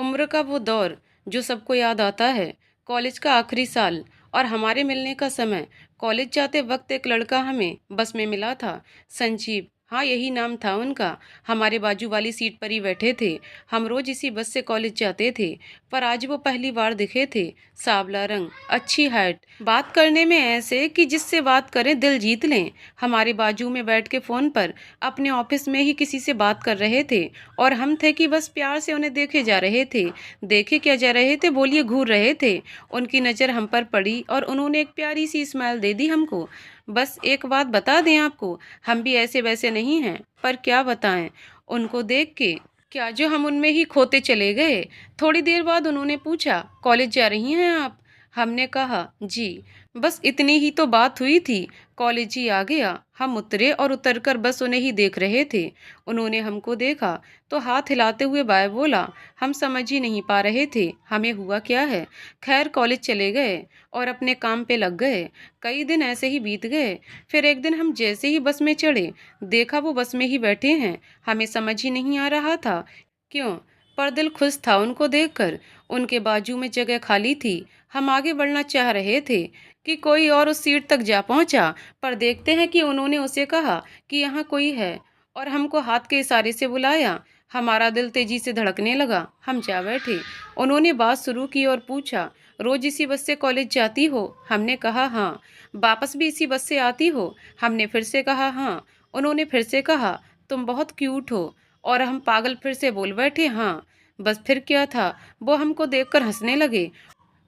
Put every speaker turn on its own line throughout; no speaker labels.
उम्र का वो दौर जो सबको याद आता है। कॉलेज का आखिरी साल और हमारे मिलने का समय। कॉलेज जाते वक्त एक लड़का हमें बस में मिला था। संजीव, हाँ यही नाम था उनका। हमारे बाजू वाली सीट पर ही बैठे थे। हम रोज इसी बस से कॉलेज जाते थे, पर आज वो पहली बार दिखे थे। सांवला रंग, अच्छी हाइट, बात करने में ऐसे कि जिससे बात करें दिल जीत लें। हमारे बाजू में बैठ के फ़ोन पर अपने ऑफिस में ही किसी से बात कर रहे थे, और हम थे कि बस प्यार से उन्हें देखे जा रहे थे। देखे क्या जा रहे थे, बोलिए, घूर रहे थे। उनकी नज़र हम पर पड़ी और उन्होंने एक प्यारी सी स्माइल दे दी हमको। बस एक बात बता दें आपको, हम भी ऐसे वैसे नहीं हैं, पर क्या बताएं उनको देख के, क्या जो हम उनमें ही खोते चले गए। थोड़ी देर बाद उन्होंने पूछा, कॉलेज जा रही हैं आप? हमने कहा जी। बस इतनी ही तो बात हुई थी। कॉलेज ही आ गया। हम उतरे और उतरकर बस उन्हें ही देख रहे थे। उन्होंने हमको देखा तो हाथ हिलाते हुए बाय बोला। हम समझ ही नहीं पा रहे थे हमें हुआ क्या है। खैर कॉलेज चले गए और अपने काम पे लग गए। कई दिन ऐसे ही बीत गए। फिर एक दिन हम जैसे ही बस में चढ़े, देखा वो बस में ही बैठे हैं। हमें समझ ही नहीं आ रहा था क्यों, पर दिल खुश था उनको देखकर। उनके बाजू में जगह खाली थी। हम आगे बढ़ना चाह रहे थे कि कोई और उस सीट तक जा पहुंचा, पर देखते हैं कि उन्होंने उसे कहा कि यहाँ कोई है, और हमको हाथ के इशारे से बुलाया। हमारा दिल तेजी से धड़कने लगा। हम जा बैठे। उन्होंने बात शुरू की और पूछा, रोज इसी बस से कॉलेज जाती हो? हमने कहा हाँ। वापस भी इसी बस से आती हो? हमने फिर से कहा हाँ। उन्होंने फिर से कहा, तुम बहुत क्यूट हो। और हम पागल फिर से बोल बैठे हाँ। बस फिर क्या था, वो हमको देखकर हंसने लगे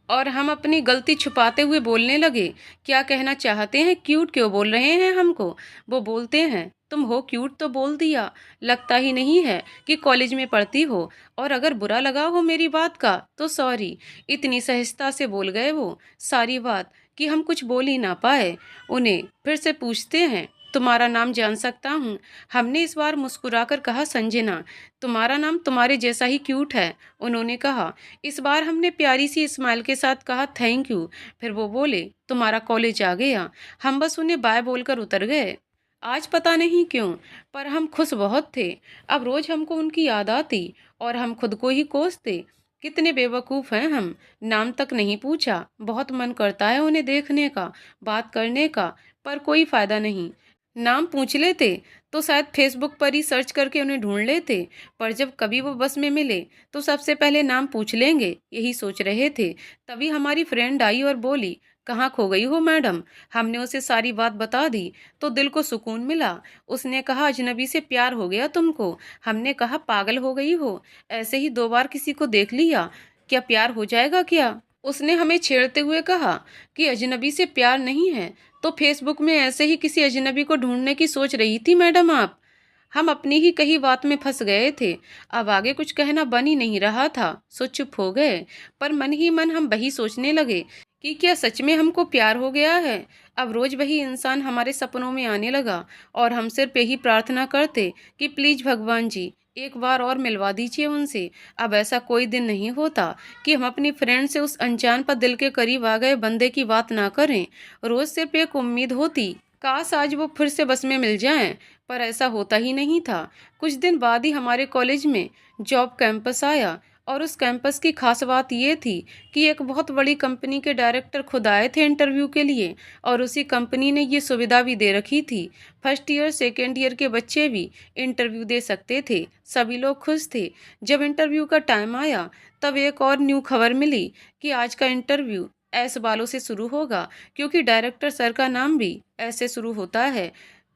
और हम अपनी गलती छुपाते हुए बोलने लगे, क्या कहना चाहते हैं, क्यूट क्यों बोल रहे हैं हमको? वो बोलते हैं, तुम हो क्यूट तो बोल दिया, लगता ही नहीं है कि कॉलेज में पढ़ती हो, और अगर बुरा लगा हो मेरी बात का तो सॉरी। इतनी सहजता से बोल गए वो सारी बात कि हम कुछ बोल ही ना पाए। उन्हें फिर से पूछते हैं, तुम्हारा नाम जान सकता हूँ? हमने इस बार मुस्कुराकर कहा, संजना। तुम्हारा नाम तुम्हारे जैसा ही क्यूट है, उन्होंने कहा। इस बार हमने प्यारी सी स्माइल के साथ कहा, थैंक यू। फिर वो बोले, तुम्हारा कॉलेज आ गया। हम बस उन्हें बाय बोलकर उतर गए। आज पता नहीं क्यों, पर हम खुश बहुत थे। अब रोज हमको उनकी याद आती और हम खुद को ही कोसते, कितने बेवकूफ़ हैं हम। नाम तक नहीं पूछा। बहुत मन करता है उन्हें देखने का, बात करने का, पर कोई फ़ायदा नहीं। नाम पूछ लेते तो शायद फेसबुक पर ही सर्च करके उन्हें ढूंढ लेते, पर जब कभी वो बस में मिले तो सबसे पहले नाम पूछ लेंगे, यही सोच रहे थे। तभी हमारी फ्रेंड आई और बोली, कहाँ खो गई हो मैडम? हमने उसे सारी बात बता दी तो दिल को सुकून मिला। उसने कहा, अजनबी से प्यार हो गया तुमको? हमने कहा, पागल हो गई हो, ऐसे ही 2 बार किसी को देख लिया, क्या प्यार हो जाएगा क्या? उसने हमें छेड़ते हुए कहा कि अजनबी से प्यार नहीं है तो फेसबुक में ऐसे ही किसी अजनबी को ढूंढने की सोच रही थी मैडम आप? हम अपनी ही कही बात में फंस गए थे। अब आगे कुछ कहना बन ही नहीं रहा था, सो चुप हो गए। पर मन ही मन हम वही सोचने लगे कि क्या सच में हमको प्यार हो गया है। अब रोज वही इंसान हमारे सपनों में आने लगा, और हम सिर्फ यही प्रार्थना करते कि प्लीज भगवान जी एक बार और मिलवा दीजिए उनसे। अब ऐसा कोई दिन नहीं होता कि हम अपनी फ्रेंड से उस अनजान पर दिल के करीब आ गए बंदे की बात ना करें। रोज सिर्फ एक उम्मीद होती, काश आज वो फिर से बस में मिल जाएं, पर ऐसा होता ही नहीं था। कुछ दिन बाद ही हमारे कॉलेज में जॉब कैंपस आया, और उस कैंपस की खास बात ये थी कि एक बहुत बड़ी कंपनी के डायरेक्टर खुद आए थे इंटरव्यू के लिए, और उसी कंपनी ने ये सुविधा भी दे रखी थी, फर्स्ट ईयर सेकेंड ईयर के बच्चे भी इंटरव्यू दे सकते थे। सभी लोग खुश थे। जब इंटरव्यू का टाइम आया तब एक और न्यू खबर मिली कि आज का इंटरव्यू ऐस वालों से शुरू होगा, क्योंकि डायरेक्टर सर का नाम भी ऐसे शुरू होता है।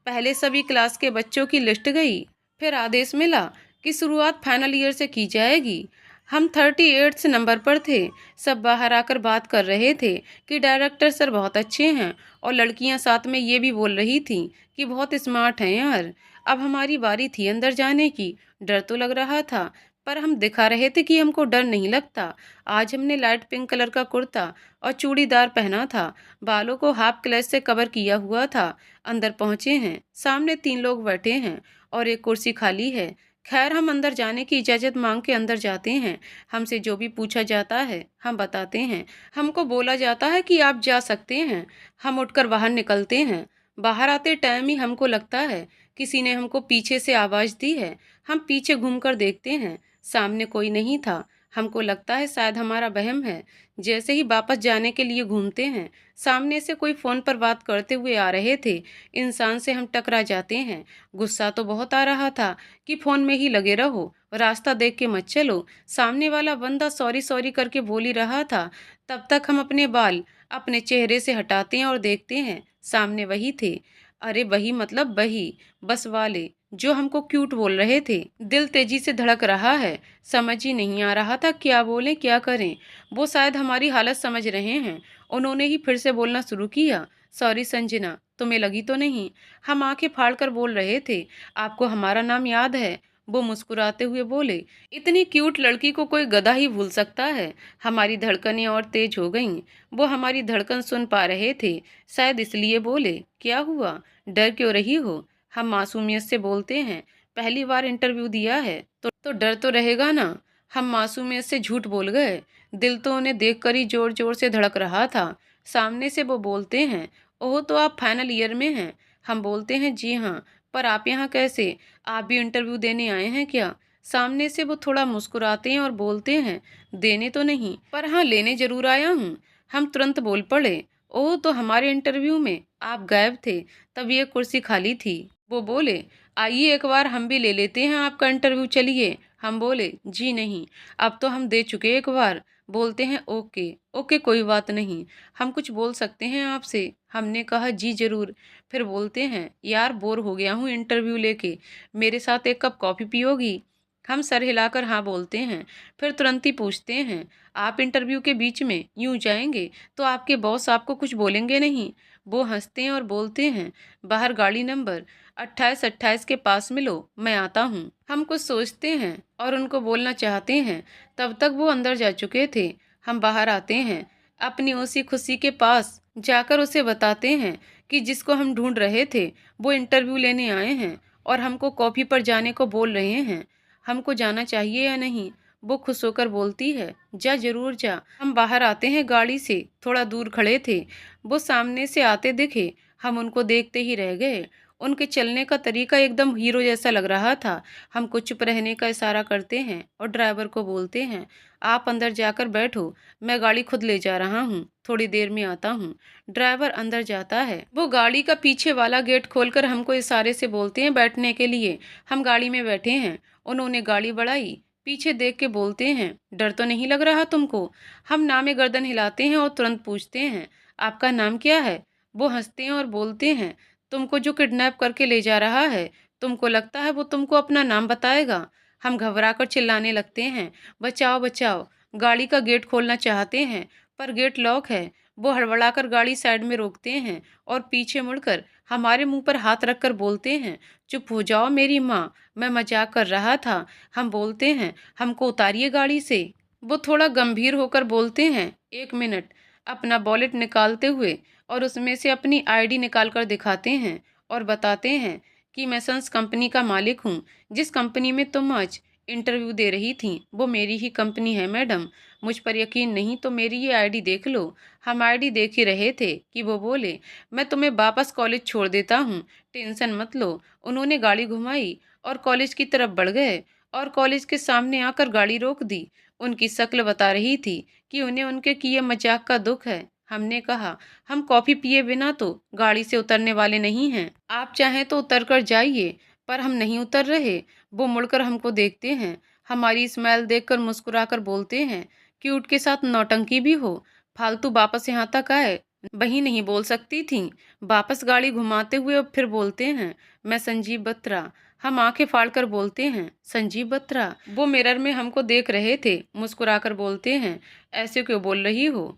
पहले सभी क्लास के बच्चों की लिस्ट गई, फिर आदेश मिला कि शुरुआत फाइनल ईयर से की जाएगी। हम 38 नंबर पर थे। सब बाहर आकर बात कर रहे थे कि डायरेक्टर सर बहुत अच्छे हैं, और लड़कियां साथ में ये भी बोल रही थीं कि बहुत स्मार्ट हैं यार। अब हमारी बारी थी अंदर जाने की। डर तो लग रहा था, पर हम दिखा रहे थे कि हमको डर नहीं लगता। आज हमने लाइट पिंक कलर का कुर्ता और चूड़ीदार पहना था, बालों को हाफ क्लच से कवर किया हुआ था। अंदर पहुंचे हैं, सामने 3 लोग बैठे हैं और एक कुर्सी खाली है। खैर हम अंदर जाने की इजाज़त मांग के अंदर जाते हैं। हमसे जो भी पूछा जाता है हम बताते हैं। हमको बोला जाता है कि आप जा सकते हैं। हम उठकर बाहर निकलते हैं। बाहर आते टाइम ही हमको लगता है किसी ने हमको पीछे से आवाज़ दी है। हम पीछे घूमकर देखते हैं, सामने कोई नहीं था। हमको लगता है शायद हमारा वहम है। जैसे ही वापस जाने के लिए घूमते हैं, सामने से कोई फ़ोन पर बात करते हुए आ रहे थे। इंसान से हम टकरा जाते हैं। गुस्सा तो बहुत आ रहा था कि फ़ोन में ही लगे रहो, रास्ता देख के मत चलो। सामने वाला बंदा सॉरी सॉरी करके बोल ही रहा था। तब तक हम अपने बाल अपने चेहरे से हटाते हैं और देखते हैं, सामने वही थे। अरे वही मतलब वही, बस वाले जो हमको क्यूट बोल रहे थे। दिल तेजी से धड़क रहा है। समझ ही नहीं आ रहा था क्या बोलें क्या करें। वो शायद हमारी हालत समझ रहे हैं। उन्होंने ही फिर से बोलना शुरू किया, सॉरी संजना, तुम्हें लगी तो नहीं? हम आंखें फाड़ कर बोल रहे थे, आपको हमारा नाम याद है? वो मुस्कुराते हुए बोले, इतनी क्यूट लड़की को कोई गधा ही भूल सकता है। हमारी धड़कनें और तेज हो गईं। वो हमारी धड़कन सुन पा रहे थे, शायद इसलिए बोले, क्या हुआ, डर क्यों रही हो? हम मासूमियत से बोलते हैं, पहली बार इंटरव्यू दिया है तो डर तो रहेगा ना। हम मासूमियत से झूठ बोल गए। दिल तो उन्हें देखकर ही जोर जोर से धड़क रहा था। सामने से वो बोलते हैं, ओह तो आप फाइनल ईयर में हैं? हम बोलते हैं जी हाँ, पर आप यहाँ कैसे? आप भी इंटरव्यू देने आए हैं क्या? सामने से वो थोड़ा मुस्कुराते हैं और बोलते हैं, देने तो नहीं, पर हाँ लेने जरूर आया हूँ। हम तुरंत बोल पड़े, ओह तो हमारे इंटरव्यू में आप गायब थे, तब ये कुर्सी खाली थी। वो बोले, आइए एक बार हम भी ले लेते हैं आपका इंटरव्यू, चलिए। हम बोले, जी नहीं, अब तो हम दे चुके एक बार। बोलते हैं, ओके ओके कोई बात नहीं, हम कुछ बोल सकते हैं आपसे? हमने कहा जी जरूर। फिर बोलते हैं, यार बोर हो गया हूँ इंटरव्यू लेके, मेरे साथ एक कप कॉफ़ी पियोगी? हम सर हिलाकर हाँ बोलते हैं। फिर तुरंत ही पूछते हैं, आप इंटरव्यू के बीच में यूं जाएंगे तो आपके बॉस आपको कुछ बोलेंगे नहीं? वो हंसते हैं और बोलते हैं, बाहर गाड़ी नंबर 2828 के पास मिलो, मैं आता हूँ। हम कुछ सोचते हैं और उनको बोलना चाहते हैं, तब तक वो अंदर जा चुके थे। हम बाहर आते हैं, अपनी उसी खुशी के पास जाकर उसे बताते हैं कि जिसको हम ढूंढ रहे थे वो इंटरव्यू लेने आए हैं और हमको कॉफ़ी पर जाने को बोल रहे हैं। हमको जाना चाहिए या नहीं? वो खुश होकर बोलती है, जा जरूर जा। हम बाहर आते हैं, गाड़ी से थोड़ा दूर खड़े थे। वो सामने से आते दिखे। हम उनको देखते ही रह गए। उनके चलने का तरीका एकदम हीरो जैसा लग रहा था। हमको चुप रहने का इशारा करते हैं और ड्राइवर को बोलते हैं, आप अंदर जाकर बैठो, मैं गाड़ी खुद ले जा रहा हूँ, थोड़ी देर में आता हूँ। ड्राइवर अंदर जाता है। वो गाड़ी का पीछे वाला गेट खोलकर हमको इशारे से बोलते हैं बैठने के लिए। हम गाड़ी में बैठे हैं। उन्होंने गाड़ी बढ़ाई। पीछे देख के बोलते हैं, डर तो नहीं लग रहा तुमको? हम नामे गर्दन हिलाते हैं और तुरंत पूछते हैं, आपका नाम क्या है? वो हंसते हैं और बोलते हैं, तुमको जो किडनैप करके ले जा रहा है, तुमको लगता है वो तुमको अपना नाम बताएगा? हम घबराकर चिल्लाने लगते हैं, बचाओ बचाओ। गाड़ी का गेट खोलना चाहते हैं पर गेट लॉक है। वो हड़बड़ाकर गाड़ी साइड में रोकते हैं और पीछे मुड़कर हमारे मुंह पर हाथ रखकर बोलते हैं, चुप हो जाओ मेरी माँ, मैं मजाक कर रहा था। हम बोलते हैं, हमको उतारिए गाड़ी से। वो थोड़ा गंभीर होकर बोलते हैं, एक मिनट। अपना वॉलेट निकालते हुए और उसमें से अपनी आईडी निकाल कर दिखाते हैं और बताते हैं कि मैं सन्स कंपनी का मालिक हूँ। जिस कंपनी में तुम आज इंटरव्यू दे रही थी वो मेरी ही कंपनी है मैडम। मुझ पर यकीन नहीं तो मेरी ये आईडी देख लो। हम आईडी देख ही रहे थे कि वो बोले, मैं तुम्हें वापस कॉलेज छोड़ देता हूँ, टेंशन मत लो। उन्होंने गाड़ी घुमाई और कॉलेज की तरफ बढ़ गए और कॉलेज के सामने आकर गाड़ी रोक दी। उनकी शक्ल बता रही थी कि उन्हें उनके किए मजाक का दुख है। हमने कहा, हम कॉफ़ी पिए बिना तो गाड़ी से उतरने वाले नहीं हैं, आप चाहें तो उतर कर जाइए। पर हम नहीं उतर रहे। वो मुड़कर हमको देखते हैं, हमारी स्माइल देखकर मुस्कुराकर बोलते हैं, क्यूट के साथ नौटंकी भी हो, फालतू वापस यहाँ तक आए, वही नहीं बोल सकती थी? वापस गाड़ी घुमाते हुए और फिर बोलते हैं, मैं संजीव बत्रा। हम आंखें फाड़कर बोलते हैं, संजीव बत्रा? वो मिरर में हमको देख रहे थे, मुस्कुराकर बोलते हैं, ऐसे क्यों बोल रही हो?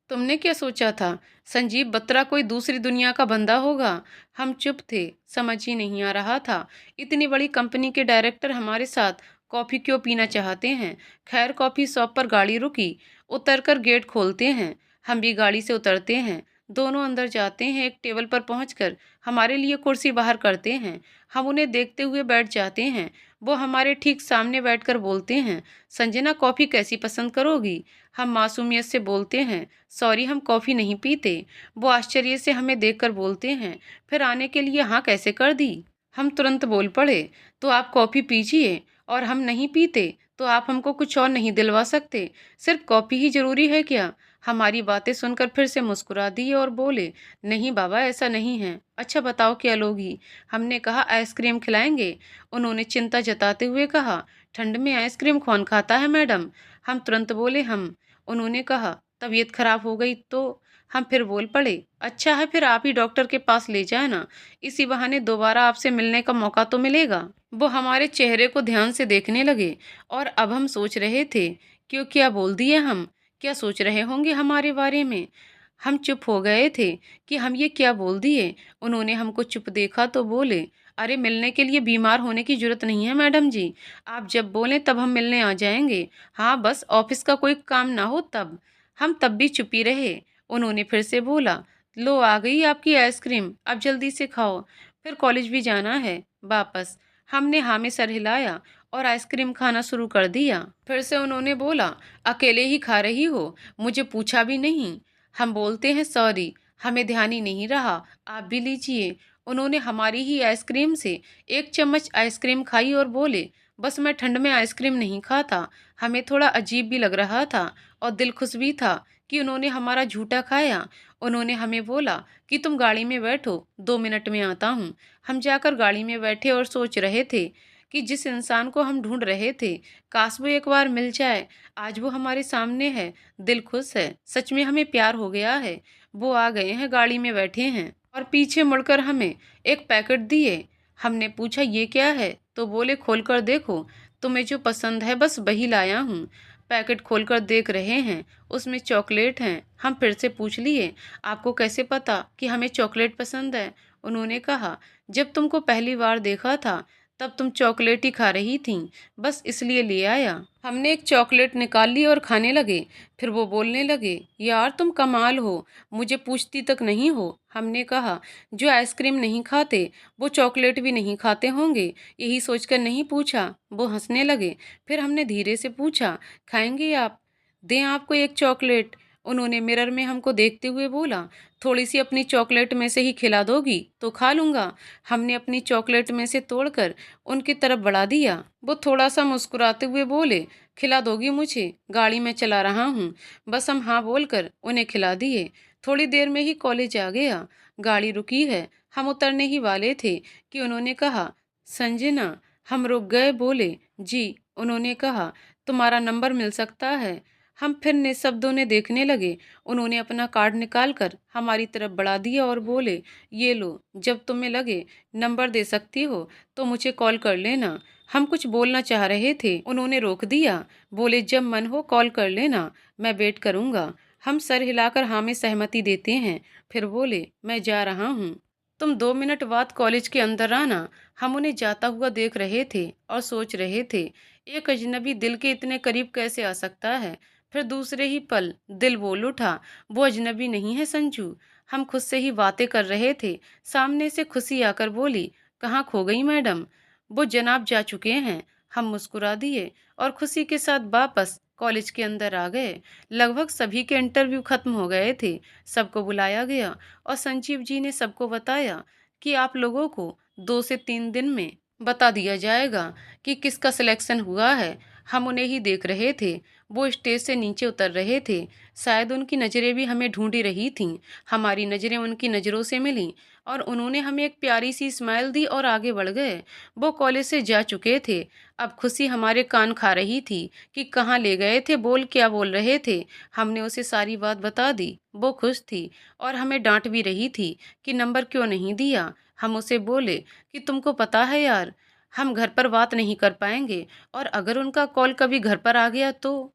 तुमने क्या सोचा था, संजीव बत्रा कोई दूसरी दुनिया का बंदा होगा? हम चुप थे, समझ ही नहीं आ रहा था इतनी बड़ी कंपनी के डायरेक्टर हमारे साथ कॉफ़ी क्यों पीना चाहते हैं। खैर कॉफ़ी शॉप पर गाड़ी रुकी। उतरकर गेट खोलते हैं। हम भी गाड़ी से उतरते हैं। दोनों अंदर जाते हैं। एक टेबल पर पहुंचकर हमारे लिए कुर्सी बाहर करते हैं। हम उन्हें देखते हुए बैठ जाते हैं। वो हमारे ठीक सामने बैठकर बोलते हैं, संजना कॉफ़ी कैसी पसंद करोगी? हम मासूमियत से बोलते हैं, सॉरी हम कॉफ़ी नहीं पीते। वो आश्चर्य से हमें देखकर बोलते हैं, फिर आने के लिए हाँ कैसे कर दी? हम तुरंत बोल पड़े, तो आप कॉफ़ी पीजिए और हम नहीं पीते तो आप हमको कुछ और नहीं दिलवा सकते? सिर्फ कॉपी ही ज़रूरी है क्या? हमारी बातें सुनकर फिर से मुस्कुरा दिए और बोले, नहीं बाबा, ऐसा नहीं है। अच्छा बताओ क्या लोगी? हमने कहा, आइसक्रीम खिलाएंगे। उन्होंने चिंता जताते हुए कहा, ठंड में आइसक्रीम कौन खाता है मैडम? हम तुरंत बोले, हम। उन्होंने कहा, तबीयत खराब हो गई तो? हम फिर बोल पड़े, अच्छा है फिर आप ही डॉक्टर के पास ले जाए ना, इसी बहाने दोबारा आपसे मिलने का मौका तो मिलेगा। वो हमारे चेहरे को ध्यान से देखने लगे और अब हम सोच रहे थे, क्यों क्या बोल दिए हम? क्या सोच रहे होंगे हमारे बारे में? हम चुप हो गए थे कि हम ये क्या बोल दिए। उन्होंने हमको चुप देखा तो बोले, अरे मिलने के लिए बीमार होने की जरूरत नहीं है मैडम जी, आप जब बोलें तब हम मिलने आ जाएंगे। हाँ बस ऑफिस का कोई काम ना हो तब। हम तब भी चुप ही रहे। उन्होंने फिर से बोला, लो आ गई आपकी आइसक्रीम, अब जल्दी से खाओ, फिर कॉलेज भी जाना है वापस। हमने हाँ में सर हिलाया और आइसक्रीम खाना शुरू कर दिया। फिर से उन्होंने बोला, अकेले ही खा रही हो, मुझे पूछा भी नहीं? हम बोलते हैं, सॉरी, हमें ध्यान ही नहीं रहा, आप भी लीजिए। उन्होंने हमारी ही आइसक्रीम से एक चम्मच आइसक्रीम खाई और बोले, बस मैं ठंड में आइसक्रीम नहीं खाता। हमें थोड़ा अजीब भी लग रहा था और दिल खुश भी था कि उन्होंने हमारा झूठा खाया। उन्होंने हमें बोला कि तुम गाड़ी में बैठो, 2 मिनट में आता हूँ। हम जाकर गाड़ी में बैठे और सोच रहे थे कि जिस इंसान को हम ढूंढ रहे थे, काश वो एक बार मिल जाए। आज वो हमारे सामने है, दिल खुश है, सच में हमें प्यार हो गया है। वो आ गए हैं, गाड़ी में बैठे हैं और पीछे मुड़कर हमें एक पैकेट दिए। हमने पूछा, ये क्या है? तो बोले, खोल कर देखो, तुम्हें जो पसंद है बस वही लाया हूँ। पैकेट खोलकर देख रहे हैं, उसमें चॉकलेट हैं। हम फिर से पूछ लिए, आपको कैसे पता कि हमें चॉकलेट पसंद है? उन्होंने कहा, जब तुमको पहली बार देखा था तब तुम चॉकलेट ही खा रही थीं, बस इसलिए ले आया। हमने एक चॉकलेट निकाल ली और खाने लगे। फिर वो बोलने लगे, यार तुम कमाल हो, मुझे पूछती तक नहीं हो। हमने कहा, जो आइसक्रीम नहीं खाते वो चॉकलेट भी नहीं खाते होंगे, यही सोचकर नहीं पूछा। वो हंसने लगे। फिर हमने धीरे से पूछा, खाएंगे आप? दें आपको एक चॉकलेट? उन्होंने मिरर में हमको देखते हुए बोला, थोड़ी सी अपनी चॉकलेट में से ही खिला दोगी तो खा लूंगा। हमने अपनी चॉकलेट में से तोड़कर उनकी तरफ बढ़ा दिया। वो थोड़ा सा मुस्कुराते हुए बोले, खिला दोगी मुझे? गाड़ी में चला रहा हूँ। बस हम हाँ बोलकर उन्हें खिला दिए। थोड़ी देर में ही कॉलेज आ गया। गाड़ी रुकी है, हम उतरने ही वाले थे कि उन्होंने कहा, संजना। हम रुक गए, बोले, जी। उन्होंने कहा, तुम्हारा नंबर मिल सकता है? हम फिर निःशब्दों ने देखने लगे। उन्होंने अपना कार्ड निकालकर हमारी तरफ बढ़ा दिया और बोले, ये लो, जब तुम्हें लगे नंबर दे सकती हो तो मुझे कॉल कर लेना। हम कुछ बोलना चाह रहे थे, उन्होंने रोक दिया। बोले, जब मन हो कॉल कर लेना, मैं वेट करूंगा। हम सर हिलाकर हाँ में सहमति देते हैं। फिर बोले, मैं जा रहा हूँ, तुम 2 मिनट बाद कॉलेज के अंदर आना। हम उन्हें जाता हुआ देख रहे थे और सोच रहे थे, एक अजनबी दिल के इतने करीब कैसे आ सकता है। फिर दूसरे ही पल दिल बोल उठा, वो अजनबी नहीं है संजू। हम खुद से ही बातें कर रहे थे, सामने से खुशी आकर बोली, कहाँ खो गई मैडम? वो जनाब जा चुके हैं। हम मुस्कुरा दिए और खुशी के साथ वापस कॉलेज के अंदर आ गए। लगभग सभी के इंटरव्यू खत्म हो गए थे, सबको बुलाया गया और संजीव जी ने सबको बताया कि आप लोगों को 2 से 3 दिन में बता दिया जाएगा कि किसका सिलेक्शन हुआ है। हम उन्हें ही देख रहे थे, वो स्टेज से नीचे उतर रहे थे। शायद उनकी नज़रें भी हमें ढूंढी रही थीं। हमारी नज़रें उनकी नज़रों से मिलीं और उन्होंने हमें एक प्यारी सी स्माइल दी और आगे बढ़ गए। वो कॉलेज से जा चुके थे। अब खुशी हमारे कान खा रही थी कि कहाँ ले गए थे, बोल क्या बोल रहे थे। हमने उसे सारी बात बता दी। वो खुश थी और हमें डांट भी रही थी कि नंबर क्यों नहीं दिया। हम उसे बोले कि तुमको पता है यार, हम घर पर बात नहीं कर पाएंगे और अगर उनका कॉल कभी घर पर आ गया तो।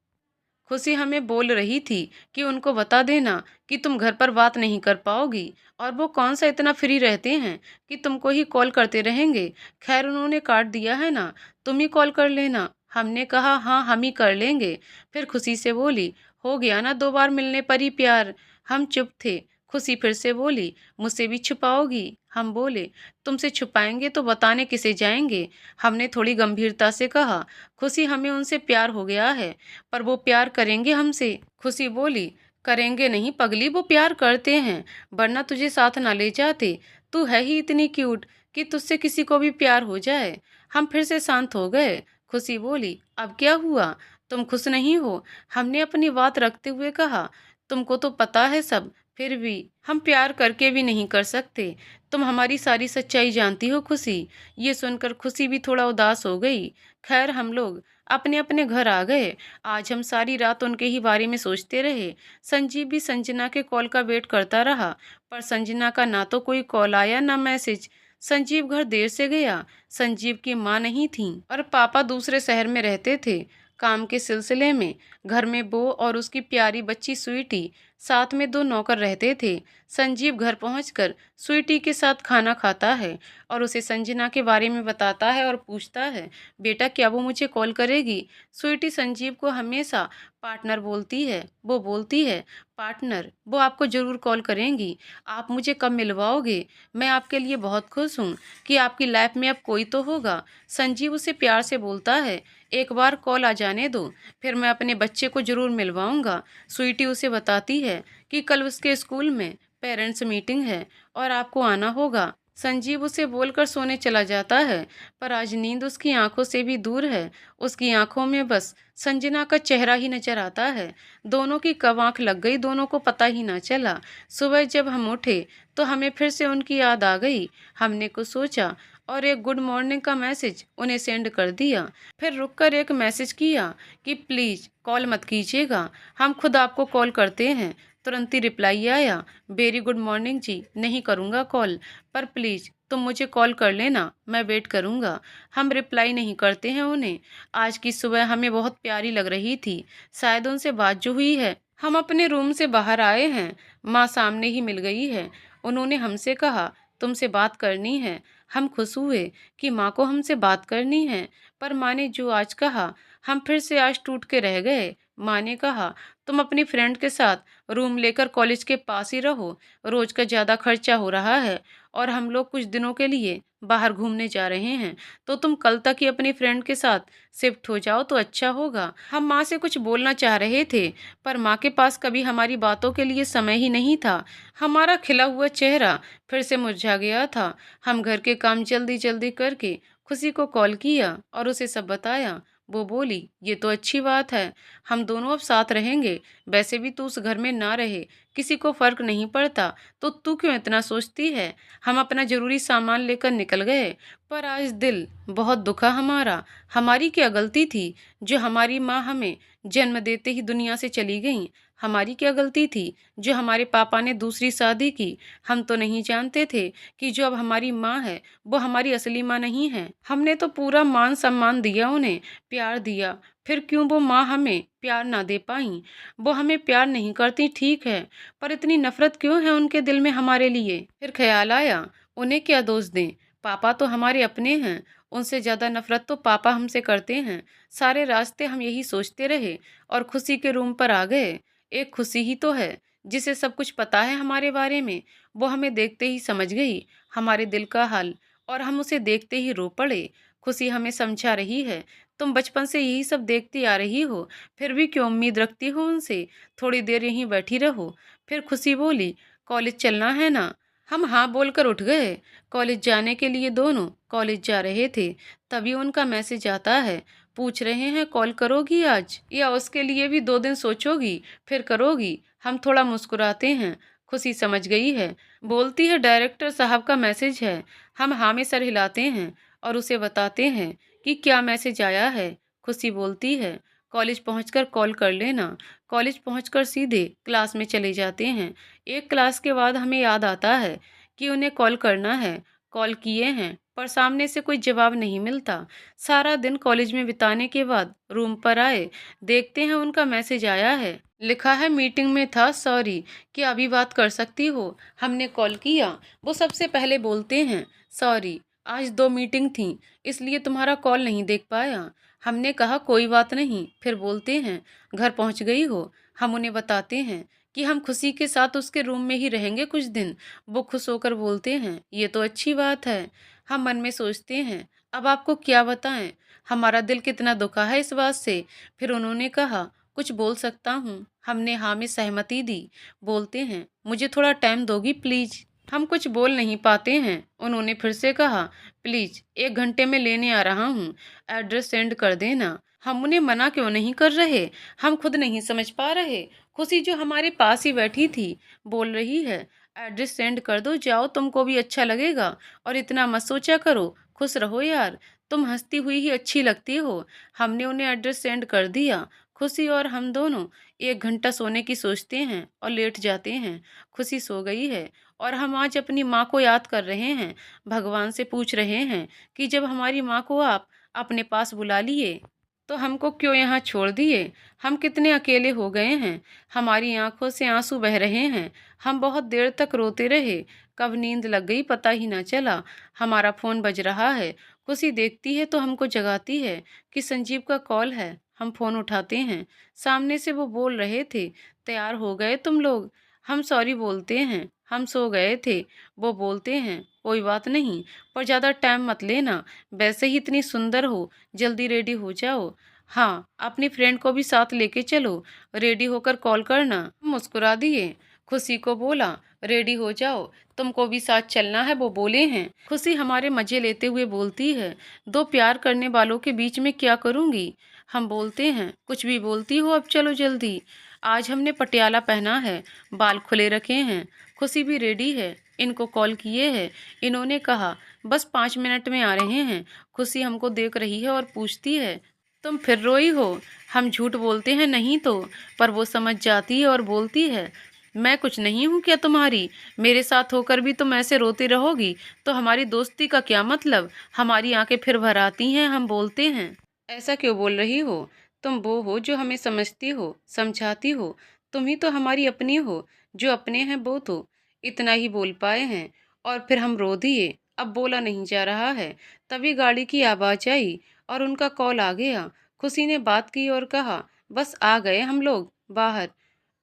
खुशी हमें बोल रही थी कि उनको बता देना कि तुम घर पर बात नहीं कर पाओगी और वो कौन सा इतना फ्री रहते हैं कि तुमको ही कॉल करते रहेंगे। खैर उन्होंने काट दिया है ना, तुम ही कॉल कर लेना। हमने कहा, हाँ हम ही कर लेंगे। फिर खुशी से बोली, हो गया ना 2 बार मिलने पर ही प्यार। हम चुप थे। खुशी फिर से बोली, मुझसे भी छुपाओगी? हम बोले, तुमसे छुपाएंगे तो बताने किसे जाएंगे? हमने थोड़ी गंभीरता से कहा, खुशी हमें उनसे प्यार हो गया है, पर वो प्यार करेंगे हमसे? खुशी बोली, करेंगे नहीं पगली, वो प्यार करते हैं, वरना तुझे साथ ना ले जाते। तू है ही इतनी क्यूट कि तुझसे किसी को भी प्यार हो जाए। हम फिर से शांत हो गए। खुशी बोली, अब क्या हुआ? तुम खुश नहीं हो? हमने अपनी बात रखते हुए कहा, तुमको तो पता है सब, फिर भी हम प्यार करके भी नहीं कर सकते। तुम हमारी सारी सच्चाई जानती हो खुशी। ये सुनकर खुशी भी थोड़ा उदास हो गई। खैर हम लोग अपने अपने घर आ गए। आज हम सारी रात उनके ही बारे में सोचते रहे। संजीव भी संजना के कॉल का वेट करता रहा, पर संजना का ना तो कोई कॉल आया ना मैसेज। संजीव घर देर से गया। संजीव की माँ नहीं थी और पापा दूसरे शहर में रहते थे काम के सिलसिले में। घर में वो और उसकी प्यारी बच्ची स्वीटी, साथ में दो नौकर रहते थे। संजीव घर पहुंचकर स्वीटी के साथ खाना खाता है और उसे संजना के बारे में बताता है और पूछता है, बेटा क्या वो मुझे कॉल करेगी? स्वीटी संजीव को हमेशा पार्टनर बोलती है। वो बोलती है, पार्टनर वो आपको ज़रूर कॉल करेंगी। आप मुझे कब मिलवाओगे? मैं आपके लिए बहुत खुश हूँ कि आपकी लाइफ में अब कोई तो होगा। संजीव उसे प्यार से बोलता है, एक बार कॉल आ जाने दो, फिर मैं अपने बच्चे को ज़रूर मिलवाऊंगा। स्वीटी उसे बताती है कि कल उसके स्कूल में पेरेंट्स मीटिंग है और आपको आना होगा। संजीव उसे बोलकर सोने चला जाता है, पर आज नींद उसकी आंखों से भी दूर है। उसकी आंखों में बस संजना का चेहरा ही नजर आता है। दोनों की कब आंख लग गई, दोनों को पता ही ना चला। सुबह जब हम उठे तो हमें फिर से उनकी याद आ गई। हमने कुछ सोचा और एक गुड मॉर्निंग का मैसेज उन्हें सेंड कर दिया। फिर रुककर एक मैसेज किया कि प्लीज़ कॉल मत कीजिएगा, हम खुद आपको कॉल करते हैं। तुरंत ही रिप्लाई आया, वेरी गुड मॉर्निंग जी, नहीं करूँगा कॉल, पर प्लीज़ तुम मुझे कॉल कर लेना, मैं वेट करूँगा। हम रिप्लाई नहीं करते हैं उन्हें। आज की सुबह हमें बहुत प्यारी लग रही थी, शायद उनसे बात जो हुई है। हम अपने रूम से बाहर आए हैं, माँ सामने ही मिल गई है। उन्होंने हमसे कहा तुमसे बात करनी है। हम खुश हुए कि माँ को हमसे बात करनी है, पर माँ ने जो आज कहा हम फिर से आज टूट के रह गए। माँ ने कहा तुम अपनी फ्रेंड के साथ रूम लेकर कॉलेज के पास ही रहो, रोज का ज़्यादा खर्चा हो रहा है और हम लोग कुछ दिनों के लिए बाहर घूमने जा रहे हैं, तो तुम कल तक ही अपनी फ्रेंड के साथ शिफ्ट हो जाओ तो अच्छा होगा। हम माँ से कुछ बोलना चाह रहे थे, पर माँ के पास कभी हमारी बातों के लिए समय ही नहीं था। हमारा खिला हुआ चेहरा फिर से मुरझा गया था। हम घर के काम जल्दी जल्दी करके खुशी को कॉल किया और उसे सब बताया। वो बोली, ये तो अच्छी बात है, हम दोनों अब साथ रहेंगे। वैसे भी तू उस घर में ना रहे, किसी को फर्क नहीं पड़ता, तो तू क्यों इतना सोचती है? हम अपना जरूरी सामान लेकर निकल गए, पर आज दिल बहुत दुखा हमारा। हमारी क्या गलती थी जो हमारी माँ हमें जन्म देते ही दुनिया से चली गई? हमारी क्या गलती थी जो हमारे पापा ने दूसरी शादी की? हम तो नहीं जानते थे कि जो अब हमारी माँ है वो हमारी असली माँ नहीं है। हमने तो पूरा मान सम्मान दिया उन्हें, प्यार दिया, फिर क्यों वो माँ हमें प्यार ना दे पाई? वो हमें प्यार नहीं करती ठीक है, पर इतनी नफरत क्यों है उनके दिल में हमारे लिए? फिर ख्याल आया, उन्हें क्या दोष दें? पापा तो हमारे अपने हैं, उनसे ज़्यादा नफरत तो पापा हमसे करते हैं। सारे रास्ते हम यही सोचते रहे और खुशी के रूम पर आ गए। एक खुशी ही तो है जिसे सब कुछ पता है हमारे बारे में। वो हमें देखते ही समझ गई हमारे दिल का हाल और हम उसे देखते ही रो पड़े। खुशी हमें समझा रही है, तुम बचपन से यही सब देखती आ रही हो, फिर भी क्यों उम्मीद रखती हो उनसे? थोड़ी देर यहीं बैठी रहो। फिर खुशी बोली, कॉलेज चलना है ना? हम हाँ बोलकर उठ गए। कॉलेज जाने के लिए दोनों कॉलेज जा रहे थे, तभी उनका मैसेज आता है, पूछ रहे हैं कॉल करोगी आज या उसके लिए भी 2 दिन सोचोगी फिर करोगी? हम थोड़ा मुस्कुराते हैं। खुशी समझ गई है, बोलती है डायरेक्टर साहब का मैसेज है। हम हाँ में सर हिलाते हैं और उसे बताते हैं कि क्या मैसेज आया है। खुशी बोलती है, कॉलेज पहुंचकर कॉल कर लेना। कॉलेज पहुंचकर सीधे क्लास में चले जाते हैं। एक क्लास के बाद हमें याद आता है कि उन्हें कॉल करना है। कॉल किए हैं पर सामने से कोई जवाब नहीं मिलता। सारा दिन कॉलेज में बिताने के बाद रूम पर आए, देखते हैं उनका मैसेज आया है। लिखा है मीटिंग में था, सॉरी, क्या अभी बात कर सकती हो? हमने कॉल किया। वो सबसे पहले बोलते हैं, सॉरी आज 2 मीटिंग थी इसलिए तुम्हारा कॉल नहीं देख पाया। हमने कहा कोई बात नहीं। फिर बोलते हैं, घर पहुंच गई हो? हम उन्हें बताते हैं कि हम खुशी के साथ उसके रूम में ही रहेंगे कुछ दिन। वो खुश होकर बोलते हैं, ये तो अच्छी बात है। हम मन में सोचते हैं, अब आपको क्या बताएं, हमारा दिल कितना दुखा है इस बात से। फिर उन्होंने कहा, कुछ बोल सकता हूँ? हमने हाँ में सहमति दी। बोलते हैं, मुझे थोड़ा टाइम दोगी प्लीज? हम कुछ बोल नहीं पाते हैं। उन्होंने फिर से कहा, प्लीज 1 घंटे में लेने आ रहा हूँ, एड्रेस सेंड कर देना। हम उन्हें मना क्यों नहीं कर रहे, हम खुद नहीं समझ पा रहे। खुशी जो हमारे पास ही बैठी थी बोल रही है, एड्रेस सेंड कर दो, जाओ, तुमको भी अच्छा लगेगा। और इतना मत सोचा करो, खुश रहो यार, तुम हंसती हुई ही अच्छी लगती हो। हमने उन्हें एड्रेस सेंड कर दिया। खुशी और हम दोनों 1 घंटा सोने की सोचते हैं और लेट जाते हैं। खुशी सो गई है और हम आज अपनी माँ को याद कर रहे हैं। भगवान से पूछ रहे हैं कि जब हमारी माँ को आप अपने पास बुला लिए तो हमको क्यों यहाँ छोड़ दिए। हम कितने अकेले हो गए हैं। हमारी आंखों से आंसू बह रहे हैं। हम बहुत देर तक रोते रहे, कब नींद लग गई पता ही ना चला। हमारा फ़ोन बज रहा है। खुशी देखती है तो हमको जगाती है कि संजीव का कॉल है। हम फ़ोन उठाते हैं। सामने से वो बोल रहे थे, तैयार हो गए तुम लोग। हम सॉरी बोलते हैं, हम सो गए थे। वो बोलते हैं, कोई बात नहीं, पर ज़्यादा टाइम मत लेना, वैसे ही इतनी सुंदर हो, जल्दी रेडी हो जाओ। हाँ, अपनी फ्रेंड को भी साथ लेके चलो, रेडी होकर कॉल करना। हम मुस्कुरा दिए। खुशी को बोला, रेडी हो जाओ, तुमको भी साथ चलना है, वो बोले हैं। खुशी हमारे मजे लेते हुए बोलती है, दो प्यार करने वालों के बीच में क्या करूँगी। हम बोलते हैं, कुछ भी बोलती हो, अब चलो जल्दी। आज हमने पटियाला पहना है, बाल खुले रखे हैं। खुशी भी रेडी है, इनको कॉल किए है। इन्होंने कहा बस 5 मिनट में आ रहे हैं। खुशी हमको देख रही है और पूछती है, तुम फिर रोई हो। हम झूठ बोलते हैं नहीं तो, पर वो समझ जाती है और बोलती है, मैं कुछ नहीं हूँ क्या तुम्हारी, मेरे साथ होकर भी तुम ऐसे रोती रहोगी तो हमारी दोस्ती का क्या मतलब। हमारी आंखें फिर भर आती हैं। हम बोलते हैं, ऐसा क्यों बोल रही हो, तुम वो हो जो हमें समझती हो, समझाती हो। तुम ही तो हमारी अपनी हो, जो अपने हैं वो तो। इतना ही बोल पाए हैं और फिर हम रो दिए। अब बोला नहीं जा रहा है। तभी गाड़ी की आवाज़ आई और उनका कॉल आ गया। खुशी ने बात की और कहा, बस आ गए हम लोग बाहर।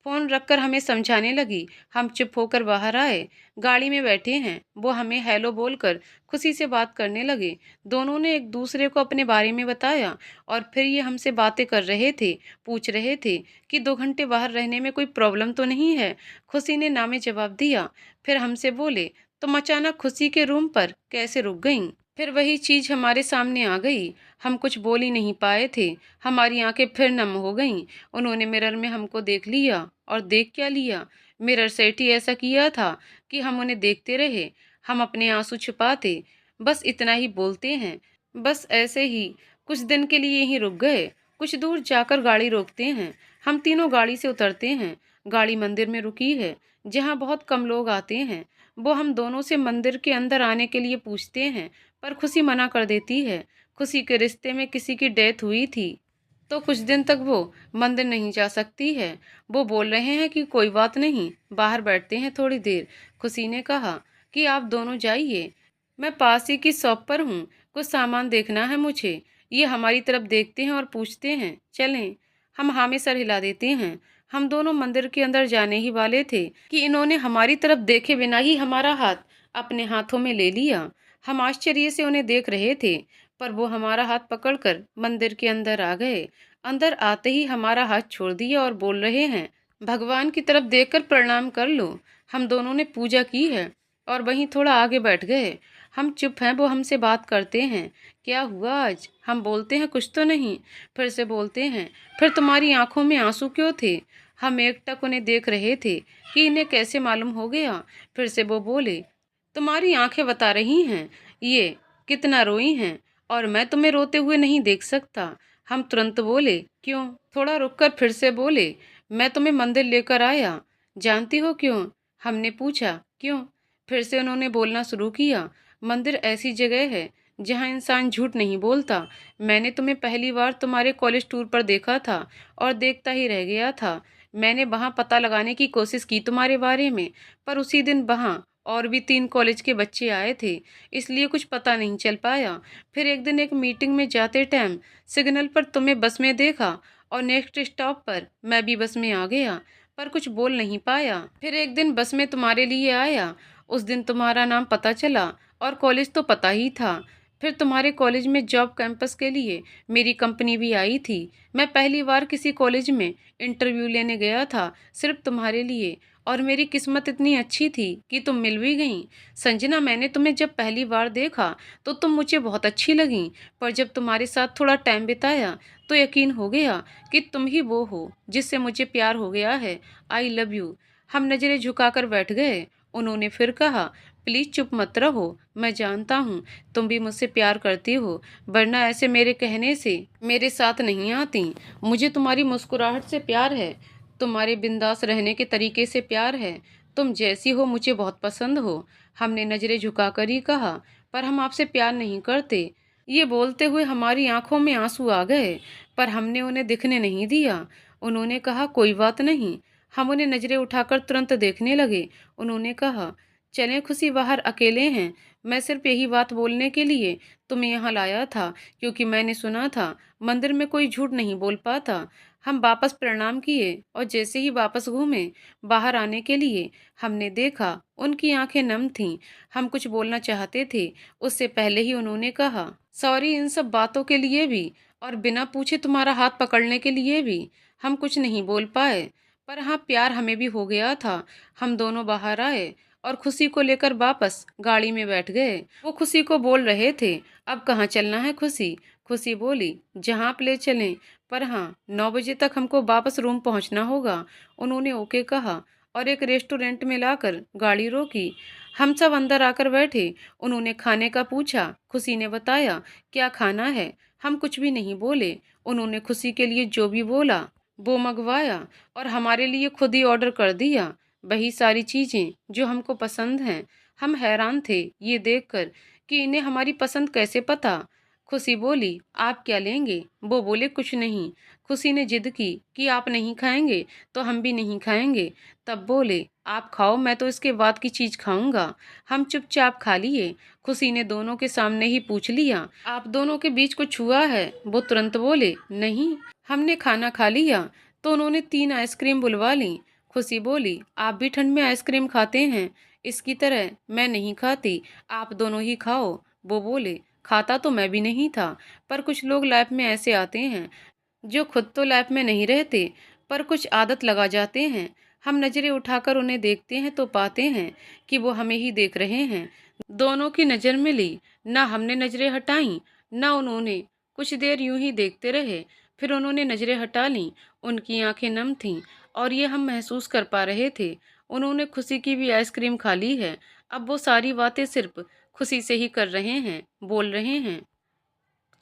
फ़ोन रखकर हमें समझाने लगी। हम चुप होकर बाहर आए। गाड़ी में बैठे हैं। वो हमें हेलो बोलकर खुशी से बात करने लगे। दोनों ने एक दूसरे को अपने बारे में बताया और फिर ये हमसे बातें कर रहे थे, पूछ रहे थे कि 2 घंटे बाहर रहने में कोई प्रॉब्लम तो नहीं है। खुशी ने ना में जवाब दिया। फिर हमसे बोले, तुम अचानक खुशी के रूम पर कैसे रुक गईं? फिर वही चीज़ हमारे सामने आ गई। हम कुछ बोल ही नहीं पाए थे। हमारी आंखें फिर नम हो गईं। उन्होंने मिरर में हमको देख लिया और देख क्या लिया, मिरर सेट ही ऐसा किया था कि हम उन्हें देखते रहे। हम अपने आंसू छुपाते, बस इतना ही बोलते हैं। बस ऐसे ही कुछ दिन के लिए यहीं रुक गए। कुछ दूर जाकर गाड़ी रोकते हैं। हम तीनों गाड़ी से उतरते हैं। गाड़ी मंदिर में रुकी है, जहाँ बहुत कम लोग आते हैं। वो हम दोनों से मंदिर के अंदर आने के लिए पूछते हैं, पर खुशी मना कर देती है। खुशी के रिश्ते में किसी की डेथ हुई थी तो कुछ दिन तक वो मंदिर नहीं जा सकती है। वो बोल रहे हैं कि कोई बात नहीं, बाहर बैठते हैं थोड़ी देर। खुशी ने कहा कि आप दोनों जाइए, मैं पास ही की शॉप पर हूँ, कुछ सामान देखना है मुझे। ये हमारी तरफ देखते हैं और पूछते हैं, चलें। हम हाँ में सर हिला देते हैं। हम दोनों मंदिर के अंदर जाने ही वाले थे कि इन्होंने हमारी तरफ देखे बिना ही हमारा हाथ अपने हाथों में ले लिया। हम आश्चर्य से उन्हें देख रहे थे, पर वो हमारा हाथ पकड़कर मंदिर के अंदर आ गए। अंदर आते ही हमारा हाथ छोड़ दिया और बोल रहे हैं, भगवान की तरफ देखकर प्रणाम कर लो। हम दोनों ने पूजा की है और वहीं थोड़ा आगे बैठ गए। हम चुप हैं, वो हमसे बात करते हैं, क्या हुआ आज। हम बोलते हैं, कुछ तो नहीं। फिर से बोलते हैं, फिर तुम्हारी आंखों में आंसू क्यों थे। हम एकटक उन्हें देख रहे थे कि इन्हें कैसे मालूम हो गया। फिर से वो बोले, तुम्हारी आंखें बता रही हैं ये कितना रोई हैं और मैं तुम्हें रोते हुए नहीं देख सकता। हम तुरंत बोले, क्यों। थोड़ा रुककर फिर से बोले, मैं तुम्हें मंदिर लेकर आया, जानती हो क्यों। हमने पूछा, क्यों। फिर से उन्होंने बोलना शुरू किया, मंदिर ऐसी जगह है जहाँ इंसान झूठ नहीं बोलता। मैंने तुम्हें पहली बार तुम्हारे कॉलेज टूर पर देखा था और देखता ही रह गया था। मैंने वहाँ पता लगाने की कोशिश की तुम्हारे बारे में, पर उसी दिन वहाँ और भी 3 कॉलेज के बच्चे आए थे, इसलिए कुछ पता नहीं चल पाया। फिर एक दिन एक मीटिंग में जाते टाइम सिग्नल पर तुम्हें बस में देखा और नेक्स्ट स्टॉप पर मैं भी बस में आ गया, पर कुछ बोल नहीं पाया। फिर एक दिन बस में तुम्हारे लिए आया, उस दिन तुम्हारा नाम पता चला और कॉलेज तो पता ही था। फिर तुम्हारे कॉलेज में जॉब कैंपस के लिए मेरी कंपनी भी आई थी। मैं पहली बार किसी कॉलेज में इंटरव्यू लेने गया था, सिर्फ तुम्हारे लिए। और मेरी किस्मत इतनी अच्छी थी कि तुम मिल भी गईं। संजना, मैंने तुम्हें जब पहली बार देखा तो तुम मुझे बहुत अच्छी लगीं, पर जब तुम्हारे साथ थोड़ा टाइम बिताया तो यकीन हो गया कि तुम ही वो हो जिससे मुझे प्यार हो गया है। आई लव यू। हम नज़रें झुकाकर बैठ गए। उन्होंने फिर कहा, प्लीज चुप मत रहो, मैं जानता हूँ तुम भी मुझसे प्यार करती हो, वरना ऐसे मेरे कहने से मेरे साथ नहीं आती। मुझे तुम्हारी मुस्कुराहट से प्यार है, तुम्हारे बिंदास रहने के तरीके से प्यार है, तुम जैसी हो मुझे बहुत पसंद हो। हमने नजरें झुकाकर ही कहा, पर हम आपसे प्यार नहीं करते। ये बोलते हुए हमारी आंखों में आंसू आ गए, पर हमने उन्हें दिखने नहीं दिया। उन्होंने कहा, कोई बात नहीं। हम उन्हें नजरें उठाकर तुरंत देखने लगे। उन्होंने कहा, चलें खुशी, बाहर अकेले हैं। मैं सिर्फ यही बात बोलने के लिए तुम्हें यहाँ लाया था, क्योंकि मैंने सुना था मंदिर में कोई झूठ नहीं बोल पाता। हम वापस प्रणाम किए और जैसे ही वापस घूमे बाहर आने के लिए, हमने देखा उनकी आंखें नम थीं। हम कुछ बोलना चाहते थे, उससे पहले ही उन्होंने कहा, सॉरी इन सब बातों के लिए भी, और बिना पूछे तुम्हारा हाथ पकड़ने के लिए भी। हम कुछ नहीं बोल पाए, पर हाँ, प्यार हमें भी हो गया था। हम दोनों बाहर आए और खुशी को लेकर वापस गाड़ी में बैठ गए। वो खुशी को बोल रहे थे, अब कहाँ चलना है खुशी? खुशी बोली, जहाँ आप ले चलें, पर हाँ 9 बजे तक हमको वापस रूम पहुँचना होगा। उन्होंने ओके कहा और एक रेस्टोरेंट में लाकर गाड़ी रोकी। हम सब अंदर आकर बैठे। उन्होंने खाने का पूछा, खुशी ने बताया क्या खाना है। हम कुछ भी नहीं बोले। उन्होंने खुशी के लिए जो भी बोला वो मंगवाया और हमारे लिए खुद ही ऑर्डर कर दिया, वही सारी चीज़ें जो हमको पसंद हैं। हम हैरान थे ये देखकर कि इन्हें हमारी पसंद कैसे पता। खुशी बोली, आप क्या लेंगे? वो बोले, कुछ नहीं। खुशी ने जिद की कि आप नहीं खाएंगे तो हम भी नहीं खाएंगे। तब बोले, आप खाओ, मैं तो इसके बाद की चीज़ खाऊंगा। हम चुपचाप खा लिए। खुशी ने दोनों के सामने ही पूछ लिया, आप दोनों के बीच कुछ हुआ है? वो तुरंत बोले, नहीं। हमने खाना खा लिया तो उन्होंने 3 आइसक्रीम बुलवा ली। खुशी बोली, आप भी ठंड में आइसक्रीम खाते हैं? इसकी तरह मैं नहीं खाती, आप दोनों ही खाओ। वो बोले, खाता तो मैं भी नहीं था, पर कुछ लोग लाइफ में ऐसे आते हैं जो खुद तो लाइफ में नहीं रहते, पर कुछ आदत लगा जाते हैं। हम नज़रें उठाकर उन्हें देखते हैं तो पाते हैं कि वो हमें ही देख रहे हैं। दोनों की नज़र मिली, ना हमने नज़रें हटाई ना उन्होंने। कुछ देर यूं ही देखते रहे, फिर उन्होंने नज़रें हटा लीं। उनकी आंखें नम थीं और ये हम महसूस कर पा रहे थे। उन्होंने खुशी की भी आइसक्रीम खा ली है। अब वो सारी बातें सिर्फ खुशी से ही कर रहे हैं, बोल रहे हैं।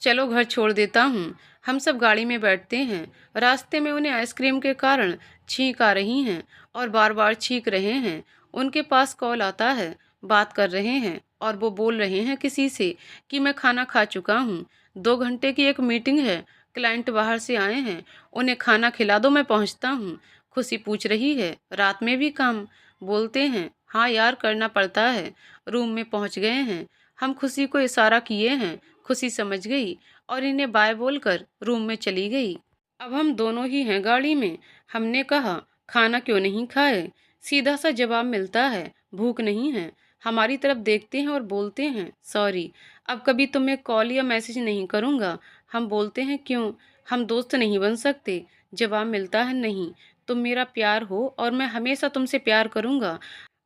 चलो घर छोड़ देता हूँ। हम सब गाड़ी में बैठते हैं। रास्ते में उन्हें आइसक्रीम के कारण छींक आ रही हैं और बार बार छींक रहे हैं। उनके पास कॉल आता है, बात कर रहे हैं और वो बोल रहे हैं किसी से कि मैं खाना खा चुका हूँ। 2 घंटे की एक मीटिंग है, क्लाइंट बाहर से आए हैं, उन्हें खाना खिला दो, मैं पहुँचता हूँ। खुशी पूछ रही है, रात में भी काम? बोलते हैं, हाँ यार, करना पड़ता है। रूम में पहुँच गए हैं। हम खुशी को इशारा किए हैं। खुशी समझ गई और इन्हें बाय बोलकर रूम में चली गई। अब हम दोनों ही हैं गाड़ी में। हमने कहा, खाना क्यों नहीं खाए? सीधा सा जवाब मिलता है, भूख नहीं है। हमारी तरफ देखते हैं और बोलते हैं, सॉरी, अब कभी तुम्हें कॉल या मैसेज नहीं करूँगा। हम बोलते हैं, क्यों? हम दोस्त नहीं बन सकते? जवाब मिलता है, नहीं, तुम मेरा प्यार हो और मैं हमेशा तुमसे प्यार करूँगा।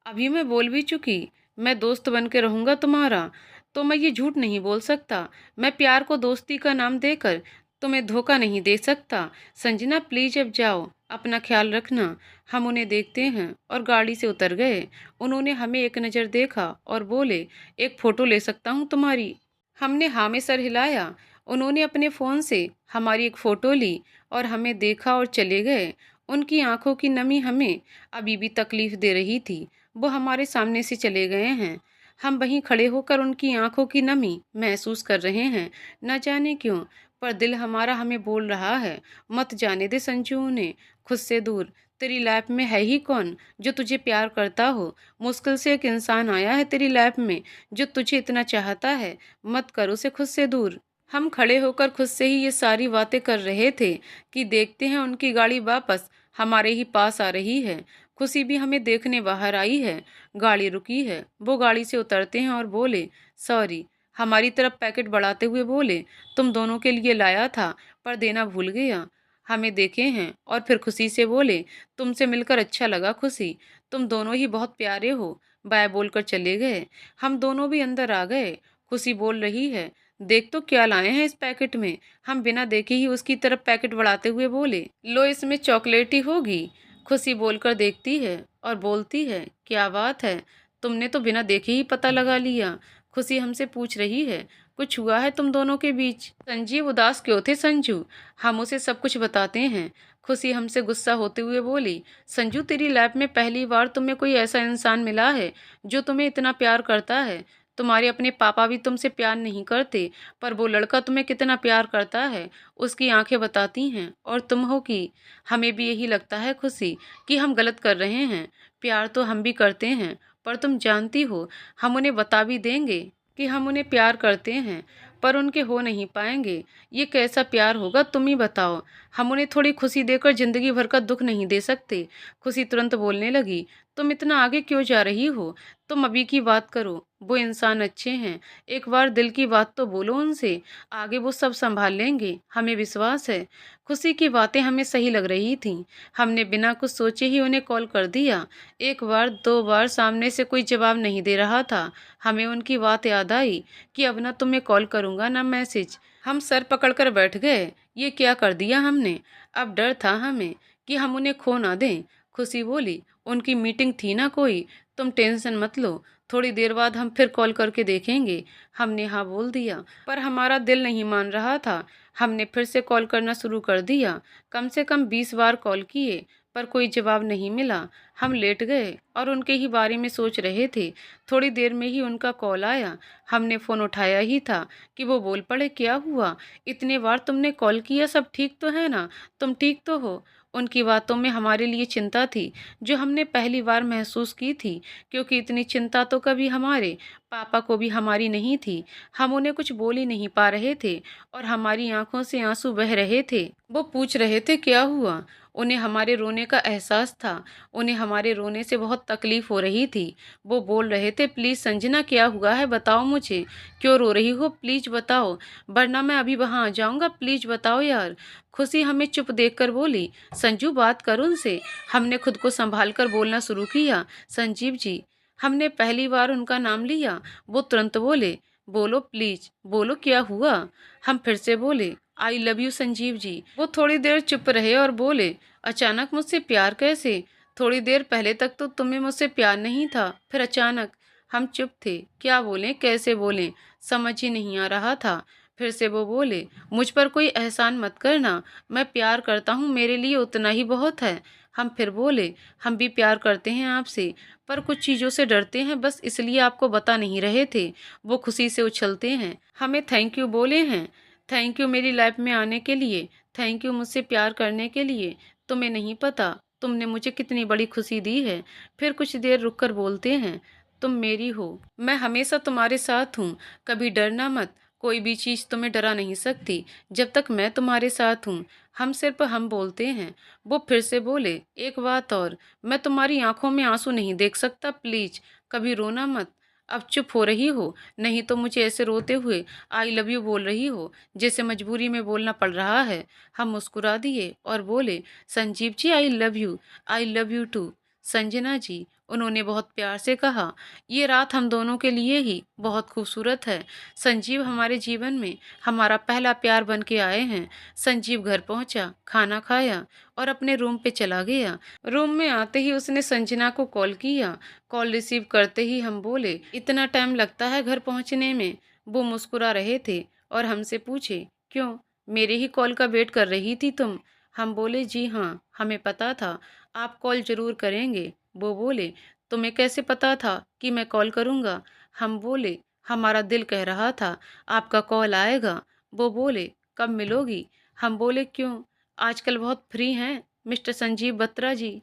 अभी मैं बोल भी चुकी, मैं दोस्त बन के रहूँगा तुम्हारा, तो मैं ये झूठ नहीं बोल सकता। मैं प्यार को दोस्ती का नाम देकर तुम्हें धोखा नहीं दे सकता। संजना प्लीज अब जाओ, अपना ख्याल रखना। हम उन्हें देखते हैं और गाड़ी से उतर गए। उन्होंने हमें एक नज़र देखा और बोले, एक फ़ोटो ले सकता हूँ तुम्हारी? हमने हाँ में सर हिलाया। उन्होंने अपने फ़ोन से हमारी एक फ़ोटो ली और हमें देखा और चले गए। उनकी आंखों की नमी हमें अभी भी तकलीफ़ दे रही थी। वो हमारे सामने से चले गए हैं। हम वहीं खड़े होकर उनकी आंखों की नमी महसूस कर रहे हैं। न जाने क्यों, पर दिल हमारा हमें बोल रहा है, मत जाने दे संजू उन्हें, खुद से दूर। तेरी लाइफ में है ही कौन जो तुझे प्यार करता हो? मुश्किल से एक इंसान आया है तेरी लाइफ में जो तुझे इतना चाहता है, मत कर उसे खुद से दूर। हम खड़े होकर खुद से ही ये सारी बातें कर रहे थे कि देखते हैं उनकी गाड़ी वापस हमारे ही पास आ रही है। खुशी भी हमें देखने बाहर आई है। गाड़ी रुकी है। वो गाड़ी से उतरते हैं और बोले, सॉरी, हमारी तरफ पैकेट बढ़ाते हुए बोले, तुम दोनों के लिए लाया था पर देना भूल गया। हमें देखे हैं और फिर खुशी से बोले, तुमसे मिलकर अच्छा लगा खुशी, तुम दोनों ही बहुत प्यारे हो। बाय बोलकर चले गए। हम दोनों भी अंदर आ गए। खुशी बोल रही है, देख तो क्या लाए हैं इस पैकेट में। हम बिना देखे ही उसकी तरफ पैकेट बढ़ाते हुए बोले, लो इसमें चॉकलेट ही होगी। खुशी बोलकर देखती है और बोलती है, क्या बात है, तुमने तो बिना देखे ही पता लगा लिया। खुशी हमसे पूछ रही है, कुछ हुआ है तुम दोनों के बीच? संजीव उदास क्यों थे संजू? हम उसे सब कुछ बताते हैं। खुशी हमसे गुस्सा होते हुए बोली, संजू तेरी लाइफ में पहली बार तुम्हें कोई ऐसा इंसान मिला है जो तुम्हें इतना प्यार करता है। तुम्हारे अपने पापा भी तुमसे प्यार नहीं करते, पर वो लड़का तुम्हें कितना प्यार करता है उसकी आंखें बताती हैं। और तुम हो कि हमें भी यही लगता है खुशी कि हम गलत कर रहे हैं। प्यार तो हम भी करते हैं, पर तुम जानती हो हम उन्हें बता भी देंगे कि हम उन्हें प्यार करते हैं, पर उनके हो नहीं पाएंगे। ये कैसा प्यार होगा तुम ही बताओ। हम उन्हें थोड़ी खुशी देकर जिंदगी भर का दुख नहीं दे सकते। खुशी तुरंत बोलने लगी, तुम इतना आगे क्यों जा रही हो? तुम अभी की बात करो, वो इंसान अच्छे हैं। एक बार दिल की बात तो बोलो उनसे, आगे वो सब संभाल लेंगे, हमें विश्वास है। खुशी की बातें हमें सही लग रही थीं। हमने बिना कुछ सोचे ही उन्हें कॉल कर दिया। एक बार दो बार सामने से कोई जवाब नहीं दे रहा था। हमें उनकी बात याद आई कि अब ना तुम्हें कॉल करूंगा ना मैसेज। हम सर पकड़कर बैठ गए। ये क्या कर दिया हमने? अब डर था हमें कि हम उन्हें खो ना दें। खुशी बोली, उनकी मीटिंग थी ना कोई, तुम टेंशन मत लो, थोड़ी देर बाद हम फिर कॉल करके देखेंगे। हमने हाँ बोल दिया, पर हमारा दिल नहीं मान रहा था। हमने फिर से कॉल करना शुरू कर दिया। कम से कम 20 बार कॉल किए, पर कोई जवाब नहीं मिला। हम लेट गए और उनके ही बारे में सोच रहे थे। थोड़ी देर में ही उनका कॉल आया। हमने फ़ोन उठाया ही था कि वो बोल पड़े, क्या हुआ, इतने बार तुमने कॉल किया, सब ठीक तो है ना, तुम ठीक तो हो? उनकी बातों में हमारे लिए चिंता थी, जो हमने पहली बार महसूस की थी, क्योंकि इतनी चिंता तो कभी हमारे पापा को भी हमारी नहीं थी। हम उन्हें कुछ बोल ही नहीं पा रहे थे और हमारी आंखों से आंसू बह रहे थे। वो पूछ रहे थे, क्या हुआ? उन्हें हमारे रोने का एहसास था। उन्हें हमारे रोने से बहुत तकलीफ हो रही थी। वो बोल रहे थे, प्लीज़ संजना क्या हुआ है, बताओ मुझे, क्यों रो रही हो, प्लीज़ बताओ, वरना मैं अभी वहाँ आ जाऊँगा, प्लीज़ बताओ यार। खुशी हमें चुप देखकर बोली, संजू बात कर उनसे। हमने खुद को संभाल कर बोलना शुरू किया, संजीव जी। हमने पहली बार उनका नाम लिया। वो तुरंत बोले, बोलो प्लीज, बोलो क्या हुआ? हम फिर से बोले, I love you Sanjeev ji. वो थोड़ी देर चुप रहे और बोले, अचानक मुझसे प्यार कैसे? थोड़ी देर पहले तक तो तुम्हें मुझसे प्यार नहीं था, फिर अचानक। हम चुप थे, क्या बोलें कैसे बोलें, समझ ही नहीं आ रहा था। फिर से वो बोले, मुझ पर कोई एहसान मत करना, मैं प्यार करता हूँ, मेरे लिए उतना ही बहुत है। हम फिर बोले, हम भी प्यार करते हैं आपसे, पर कुछ चीज़ों से डरते हैं, बस इसलिए आपको बता नहीं रहे थे। वो खुशी से उछलते हैं, हमें थैंक यू बोले हैं। थैंक यू मेरी लाइफ में आने के लिए, थैंक यू मुझसे प्यार करने के लिए। तुम्हें नहीं पता तुमने मुझे कितनी बड़ी खुशी दी है। फिर कुछ देर रुक कर बोलते हैं, तुम मेरी हो, मैं हमेशा तुम्हारे साथ हूँ, कभी डरना मत, कोई भी चीज़ तुम्हें डरा नहीं सकती जब तक मैं तुम्हारे साथ हूँ। हम सिर्फ हम बोलते हैं। वो फिर से बोले, एक बात और, मैं तुम्हारी आंखों में आंसू नहीं देख सकता, प्लीज कभी रोना मत। अब चुप हो रही हो, नहीं तो मुझे ऐसे रोते हुए आई लव यू बोल रही हो जैसे मजबूरी में बोलना पड़ रहा है। हम मुस्कुरा दिए और बोले, Sanjeev ji I love you too. Sanjana ji, उन्होंने बहुत प्यार से कहा, ये रात हम दोनों के लिए ही बहुत खूबसूरत है। संजीव हमारे जीवन में हमारा पहला प्यार बन के आए हैं। संजीव घर पहुंचा, खाना खाया और अपने रूम पे चला गया। रूम में आते ही उसने संजना को कॉल किया। कॉल रिसीव करते ही हम बोले, इतना टाइम लगता है घर पहुंचने में? वो मुस्कुरा रहे थे और हमसे पूछे, क्यों, मेरे ही कॉल का वेट कर रही थी तुम? हम बोले, जी हाँ, हमें पता था आप कॉल जरूर करेंगे। वो बोले, तुम्हें कैसे पता था कि मैं कॉल करूँगा? हम बोले, हमारा दिल कह रहा था आपका कॉल आएगा। वो बोले, कब मिलोगी? हम बोले, क्यों, आजकल बहुत फ्री हैं मिस्टर संजीव बत्रा जी।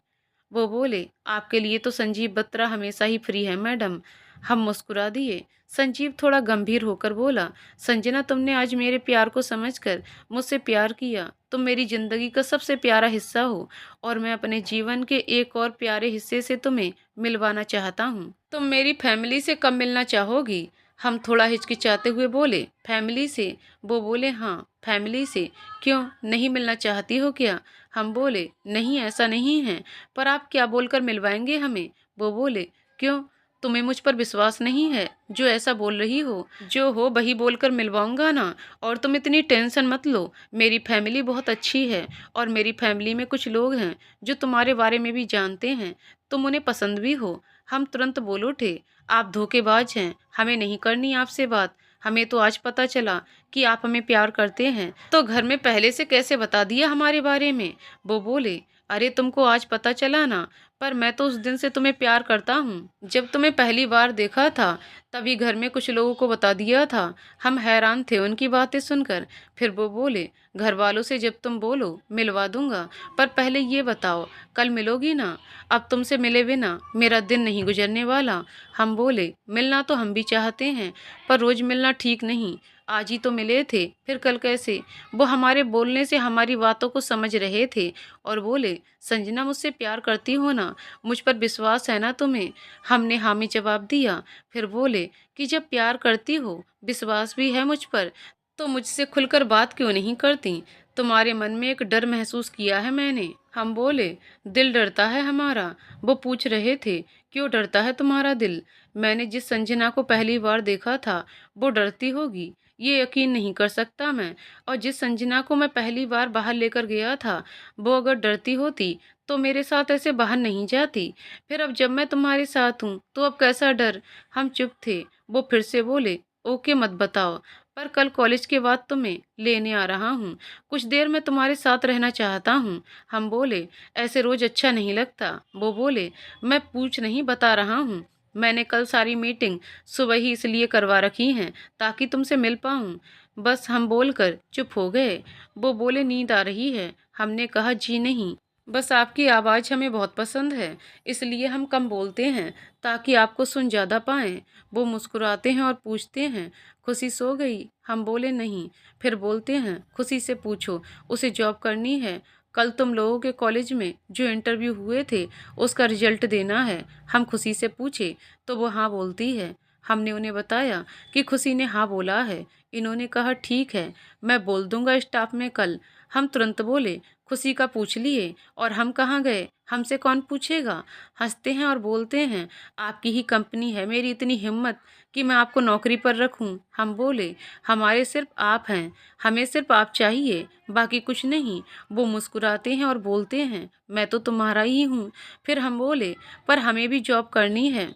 वो बोले, आपके लिए तो संजीव बत्रा हमेशा ही फ्री है मैडम। हम मुस्कुरा दिए। संजीव थोड़ा गंभीर होकर बोला, संजना तुमने आज मेरे प्यार को समझकर मुझसे प्यार किया। तुम मेरी जिंदगी का सबसे प्यारा हिस्सा हो और मैं अपने जीवन के एक और प्यारे हिस्से से तुम्हें मिलवाना चाहता हूँ। तुम मेरी फैमिली से कब मिलना चाहोगी? हम थोड़ा हिचकिचाते हुए बोले, फैमिली से? वो बोले, हाँ फैमिली से। क्यों, नहीं मिलना चाहती हो क्या? हम बोले, नहीं ऐसा नहीं है, पर आप क्या बोलकर मिलवाएंगे हमें? वो बोले, क्यों, तुम्हें मुझ पर विश्वास नहीं है जो ऐसा बोल रही हो? जो हो वही बोलकर मिलवाऊंगा ना। और तुम इतनी टेंशन मत लो, मेरी फैमिली बहुत अच्छी है और मेरी फैमिली में कुछ लोग हैं जो तुम्हारे बारे में भी जानते हैं, तुम उन्हें पसंद भी हो। हम तुरंत बोल उठे, आप धोखेबाज हैं, हमें नहीं करनी आपसे बात। हमें तो आज पता चला कि आप हमें प्यार करते हैं, तो घर में पहले से कैसे बता दिया हमारे बारे में? वो बोले, अरे तुमको आज पता चला ना, पर मैं तो उस दिन से तुम्हें प्यार करता हूँ जब तुम्हें पहली बार देखा था, तभी घर में कुछ लोगों को बता दिया था। हम हैरान थे उनकी बातें सुनकर। फिर वो बोले, घर वालों से जब तुम बोलो मिलवा दूंगा, पर पहले ये बताओ कल मिलोगी ना? अब तुमसे मिले बिना मेरा दिन नहीं गुजरने वाला। हम बोले, मिलना तो हम भी चाहते हैं, पर रोज मिलना ठीक नहीं। आज ही तो मिले थे, फिर कल कैसे? वो हमारे बोलने से हमारी बातों को समझ रहे थे और बोले, संजना मुझसे प्यार करती हो ना? मुझ पर विश्वास है ना तुम्हें? हमने हामी जवाब दिया। फिर बोले कि जब प्यार करती हो, विश्वास भी है मुझ पर, तो मुझसे खुलकर बात क्यों नहीं करती? तुम्हारे मन में एक डर महसूस किया है मैंने। हम बोले, दिल डरता है हमारा। वो पूछ रहे थे, क्यों डरता है तुम्हारा दिल? मैंने जिस संजना को पहली बार देखा था वो डरती होगी, ये यकीन नहीं कर सकता मैं। और जिस संजना को मैं पहली बार बाहर लेकर गया था, वो अगर डरती होती तो मेरे साथ ऐसे बाहर नहीं जाती। फिर अब जब मैं तुम्हारे साथ हूँ तो अब कैसा डर? हम चुप थे। वो फिर से बोले, ओके मत बताओ, पर कल कॉलेज के बाद तुम्हें लेने आ रहा हूँ। कुछ देर मैं तुम्हारे साथ रहना चाहता हूँ। हम बोले, ऐसे रोज अच्छा नहीं लगता। वो बोले, मैं पूछ नहीं बता रहा हूँ। मैंने कल सारी मीटिंग सुबह ही इसलिए करवा रखी हैं ताकि तुमसे मिल पाऊँ। बस हम बोलकर चुप हो गए। वो बोले, नींद आ रही है। हमने कहा, जी नहीं, बस आपकी आवाज़ हमें बहुत पसंद है, इसलिए हम कम बोलते हैं ताकि आपको सुन ज़्यादा पाएं। वो मुस्कुराते हैं और पूछते हैं, खुशी सो गई? हम बोले, नहीं। फिर बोलते हैं, खुशी से पूछो, उसे जॉब करनी है। कल तुम लोगों के कॉलेज में जो इंटरव्यू हुए थे उसका रिजल्ट देना है। हम खुशी से पूछे तो वो हाँ बोलती है। हमने उन्हें बताया कि खुशी ने हाँ बोला है। इन्होंने कहा, ठीक है, मैं बोल दूंगा स्टाफ में कल। हम तुरंत बोले, खुशी का पूछ लिए और हम कहाँ गए, हमसे कौन पूछेगा? हंसते हैं और बोलते हैं, आपकी ही कंपनी है, मेरी इतनी हिम्मत कि मैं आपको नौकरी पर रखूं। हम बोले, हमारे सिर्फ आप हैं, हमें सिर्फ आप चाहिए, बाकी कुछ नहीं। वो मुस्कुराते हैं और बोलते हैं, मैं तो तुम्हारा ही हूँ। फिर हम बोले, पर हमें भी जॉब करनी है।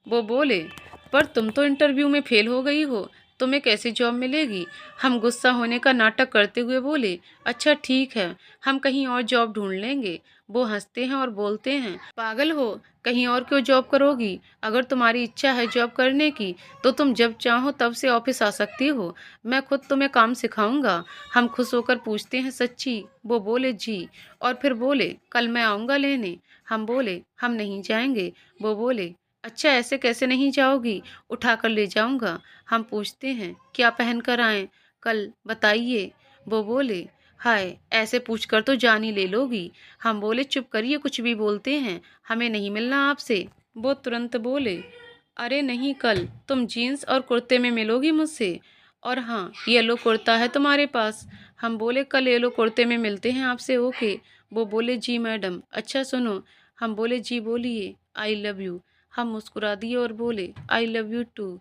वो बोले, पर तुम तो इंटरव्यू में फेल हो गई हो, तुम्हें कैसे जॉब मिलेगी? हम गुस्सा होने का नाटक करते हुए बोले, अच्छा ठीक है, हम कहीं और जॉब ढूंढ लेंगे। वो हंसते हैं और बोलते हैं, पागल हो, कहीं और क्यों जॉब करोगी? अगर तुम्हारी इच्छा है जॉब करने की तो तुम जब चाहो तब से ऑफिस आ सकती हो, मैं खुद तुम्हें काम सिखाऊंगा। हम खुश होकर पूछते हैं, सच्ची? वो बोले, जी। और फिर बोले, कल मैं आऊँगा लेने। हम बोले, हम नहीं जाएंगे। वो बोले, अच्छा ऐसे कैसे नहीं जाओगी, उठा कर ले जाऊंगा। हम पूछते हैं, क्या पहन कर आएँ कल, बताइए। वो बोले, हाय, ऐसे पूछकर तो जान ही ले लोगी। हम बोले, चुप करिए, कुछ भी बोलते हैं, हमें नहीं मिलना आपसे। वो तुरंत बोले, अरे नहीं, कल तुम जीन्स और कुर्ते में मिलोगी मुझसे, और हाँ येलो कुर्ता है तुम्हारे पास। हम बोले, कल येलो कुर्ते में मिलते हैं आपसे, ओके। वो बोले, जी मैडम। अच्छा सुनो। हम बोले, जी बोलिए। I love you. हम मुस्कुरा दिए और बोले, I love you too,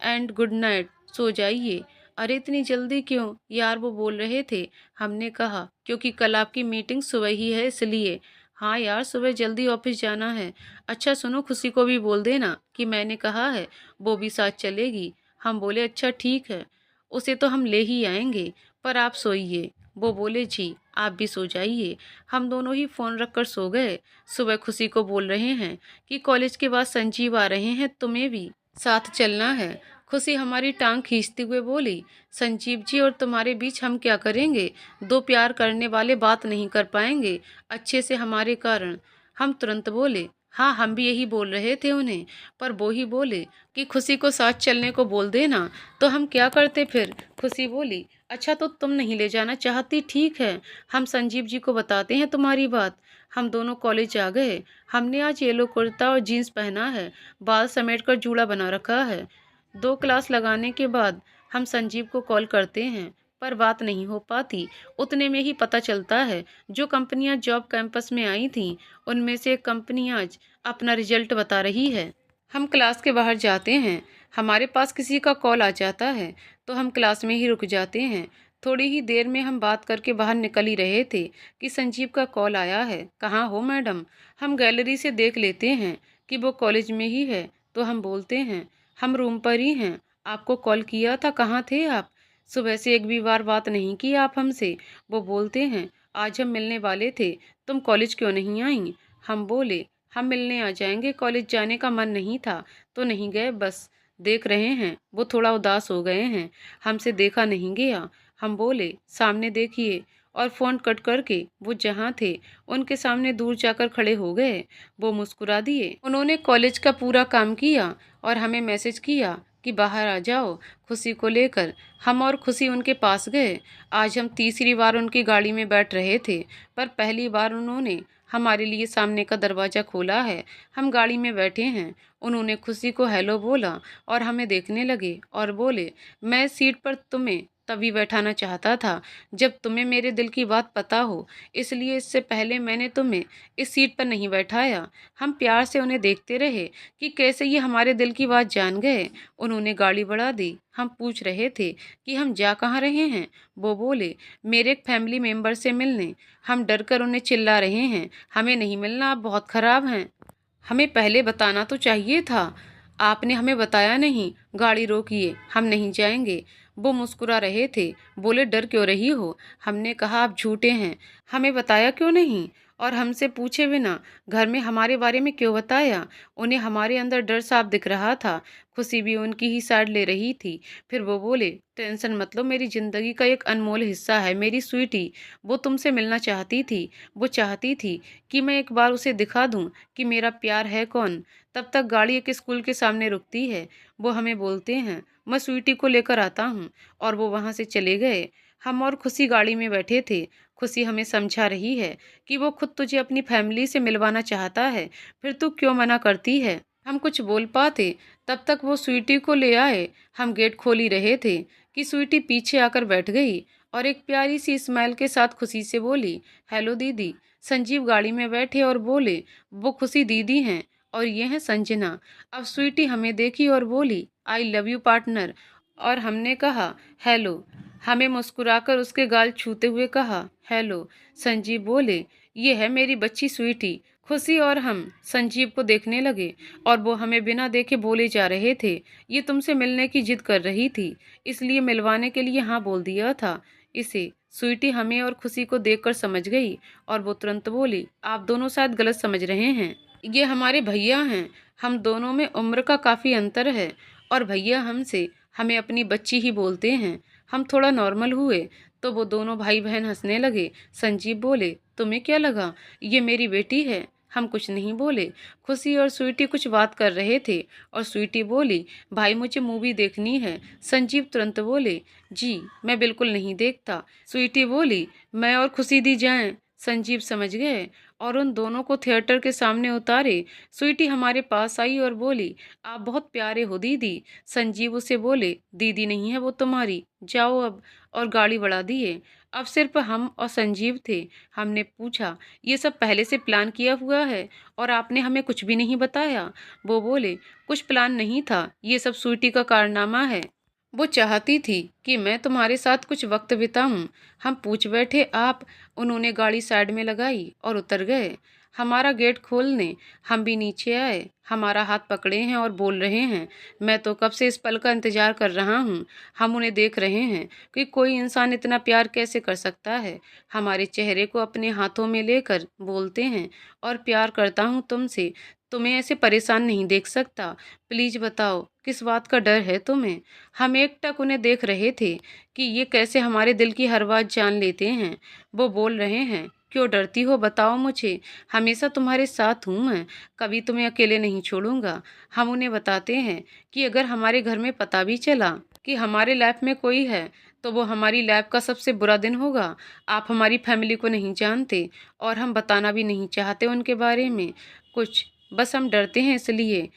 and good night, सो जाइए। अरे इतनी जल्दी क्यों यार, वो बोल रहे थे। हमने कहा, क्योंकि कल आपकी मीटिंग सुबह ही है इसलिए। हाँ यार, सुबह जल्दी ऑफिस जाना है। अच्छा सुनो, खुशी को भी बोल देना कि मैंने कहा है, वो भी साथ चलेगी। हम बोले, अच्छा ठीक है, उसे तो हम ले ही आएंगे, पर आप सोइए। वो बोले, जी आप भी सो जाइए। हम दोनों ही फ़ोन रखकर सो गए। सुबह खुशी को बोल रहे हैं कि कॉलेज के बाद संजीव आ रहे हैं, तुम्हें भी साथ चलना है। खुशी हमारी टांग खींचते हुए बोली, संजीव जी और तुम्हारे बीच हम क्या करेंगे? दो प्यार करने वाले बात नहीं कर पाएंगे अच्छे से हमारे कारण। हम तुरंत बोले, हाँ हम भी यही बोल रहे थे उन्हें, पर वो ही बोले कि खुशी को साथ चलने को बोल देना, तो हम क्या करते फिर? खुशी बोली, अच्छा तो तुम नहीं ले जाना चाहती, ठीक है, हम संजीव जी को बताते हैं तुम्हारी बात। हम दोनों कॉलेज आ गए। हमने आज येलो कुर्ता और जीन्स पहना है, बाल समेट कर जूड़ा बना रखा है। 2 क्लास लगाने के बाद हम संजीव को कॉल करते हैं, पर बात नहीं हो पाती। उतने में ही पता चलता है जो कंपनियां जॉब कैंपस में आई थीं, उनमें से एक कंपनी आज अपना रिजल्ट बता रही है। हम क्लास के बाहर जाते हैं, हमारे पास किसी का कॉल आ जाता है, तो हम क्लास में ही रुक जाते हैं। थोड़ी ही देर में हम बात करके बाहर निकल ही रहे थे कि संजीव का कॉल आया है। कहाँ हो मैडम? हम गैलरी से देख लेते हैं कि वो कॉलेज में ही है, तो हम बोलते हैं, हम रूम पर ही हैं। आपको कॉल किया था, कहाँ थे आप? सुबह से एक भी बार बात नहीं की आप हमसे। वो बोलते हैं, आज हम मिलने वाले थे, तुम कॉलेज क्यों नहीं आई? हम बोले, हम मिलने आ जाएंगे, कॉलेज जाने का मन नहीं था तो नहीं गए, बस देख रहे हैं वो थोड़ा उदास हो गए हैं, हमसे देखा नहीं गया। हम बोले, सामने देखिए, और फ़ोन कट करके वो जहाँ थे उनके सामने दूर जाकर खड़े हो गए। वो मुस्कुरा दिए। उन्होंने कॉलेज का पूरा काम किया और हमें मैसेज किया कि बाहर आ जाओ खुशी को लेकर। हम और खुशी उनके पास गए। आज हम तीसरी बार उनकी गाड़ी में बैठ रहे थे, पर पहली बार उन्होंने हमारे लिए सामने का दरवाज़ा खोला है। हम गाड़ी में बैठे हैं। उन्होंने खुशी को हेलो बोला और हमें देखने लगे और बोले, मैं सीट पर तुम्हें तभी बैठाना चाहता था जब तुम्हें मेरे दिल की बात पता हो, इसलिए इससे पहले मैंने तुम्हें इस सीट पर नहीं बैठाया। हम प्यार से उन्हें देखते रहे कि कैसे ये हमारे दिल की बात जान गए। उन्होंने गाड़ी बढ़ा दी। हम पूछ रहे थे कि हम जा कहाँ रहे हैं। वो बोले, मेरे एक फैमिली मेम्बर से मिलने। हम डर कर उन्हें चिल्ला रहे हैं, हमें नहीं मिलना, आप बहुत ख़राब हैं। हमें पहले बताना तो चाहिए था, आपने हमें बताया नहीं। गाड़ी रोकिए, हम नहीं जाएंगे। वो मुस्कुरा रहे थे, बोले, डर क्यों रही हो? हमने कहा, आप झूठे हैं, हमें बताया क्यों नहीं? और हमसे पूछे बिना घर में हमारे बारे में क्यों बताया? उन्हें हमारे अंदर डर साफ दिख रहा था। खुशी भी उनकी ही साइड ले रही थी। फिर वो बोले, टेंशन मत लो, मेरी ज़िंदगी का एक अनमोल हिस्सा है मेरी स्वीटी। वो तुमसे मिलना चाहती थी। वो चाहती थी कि मैं एक बार उसे दिखा दूं कि मेरा प्यार है कौन। तब तक गाड़ी एक स्कूल के सामने रुकती है। वो हमें बोलते हैं, मैं स्वीटी को लेकर आता हूँ, और वो वहाँ से चले गए। हम और खुशी गाड़ी में बैठे थे। खुशी हमें समझा रही है कि वो खुद तुझे अपनी फैमिली से मिलवाना चाहता है, फिर तू क्यों मना करती है? हम कुछ बोल पाते तब तक वो स्वीटी को ले आए। हम गेट खोल ही रहे थे कि स्वीटी पीछे आकर बैठ गई और एक प्यारी सी स्माइल के साथ खुशी से बोली, हेलो दीदी। संजीव गाड़ी में बैठे और बोले, वो खुशी दीदी हैं और ये हैं संजना। अब स्वीटी हमें देखी और बोली, आई लव यू पार्टनर। और हमने कहा, हेलो। हमें मुस्कुराकर उसके गाल छूते हुए कहा, हेलो। संजीव बोले, ये है मेरी बच्ची स्वीटी। खुशी और हम संजीव को देखने लगे और वो हमें बिना देखे बोले जा रहे थे, ये तुमसे मिलने की जिद कर रही थी, इसलिए मिलवाने के लिए हाँ बोल दिया था इसे। स्वीटी हमें और खुशी को देखकर समझ गई और वो तुरंत बोली, आप दोनों शायद गलत समझ रहे हैं, ये हमारे भैया हैं। हम दोनों में उम्र का काफ़ी अंतर है और भैया हमसे हमें अपनी बच्ची ही बोलते हैं। हम थोड़ा नॉर्मल हुए तो वो दोनों भाई बहन हंसने लगे। संजीव बोले, तुम्हें क्या लगा, ये मेरी बेटी है? हम कुछ नहीं बोले। खुशी और स्वीटी कुछ बात कर रहे थे और स्वीटी बोली, भाई मुझे मूवी देखनी है। संजीव तुरंत बोले, जी मैं बिल्कुल नहीं देखता। स्वीटी बोली, मैं और खुशी दी जाएं। संजीव समझ गए और उन दोनों को थिएटर के सामने उतारे। स्वीटी हमारे पास आई और बोली, आप बहुत प्यारे हो दीदी। संजीव उसे बोले, दीदी नहीं है वो तुम्हारी, जाओ अब, और गाड़ी बढ़ा दिए। अब सिर्फ हम और संजीव थे। हमने पूछा, ये सब पहले से प्लान किया हुआ है और आपने हमें कुछ भी नहीं बताया? वो बोले, कुछ प्लान नहीं था, ये सब स्वीटी का कारनामा है। वो चाहती थी कि मैं तुम्हारे साथ कुछ वक्त बिताऊं। हम पूछ बैठे, आप? उन्होंने गाड़ी साइड में लगाई और उतर गए। हमारा गेट खोलने हम भी नीचे आए। हमारा हाथ पकड़े हैं और बोल रहे हैं, मैं तो कब से इस पल का इंतजार कर रहा हूँ। हम उन्हें देख रहे हैं कि कोई इंसान इतना प्यार कैसे कर सकता है। हमारे चेहरे को अपने हाथों में लेकर बोलते हैं, और प्यार करता हूँ तुमसे, तुम्हें ऐसे परेशान नहीं देख सकता। प्लीज बताओ, किस बात का डर है तुम्हें? हम एकटक उन्हें देख रहे थे कि ये कैसे हमारे दिल की हर बात जान लेते हैं। वो बोल रहे हैं, क्यों डरती हो, बताओ मुझे, हमेशा तुम्हारे साथ हूँ मैं, कभी तुम्हें अकेले नहीं छोड़ूंगा। हम उन्हें बताते हैं कि अगर हमारे घर में पता भी चला कि हमारे लाइफ में कोई है, तो वो हमारी लाइफ का सबसे बुरा दिन होगा। आप हमारी फैमिली को नहीं जानते और हम बताना भी नहीं चाहते उनके बारे में कुछ, बस हम डरते हैं इसलिए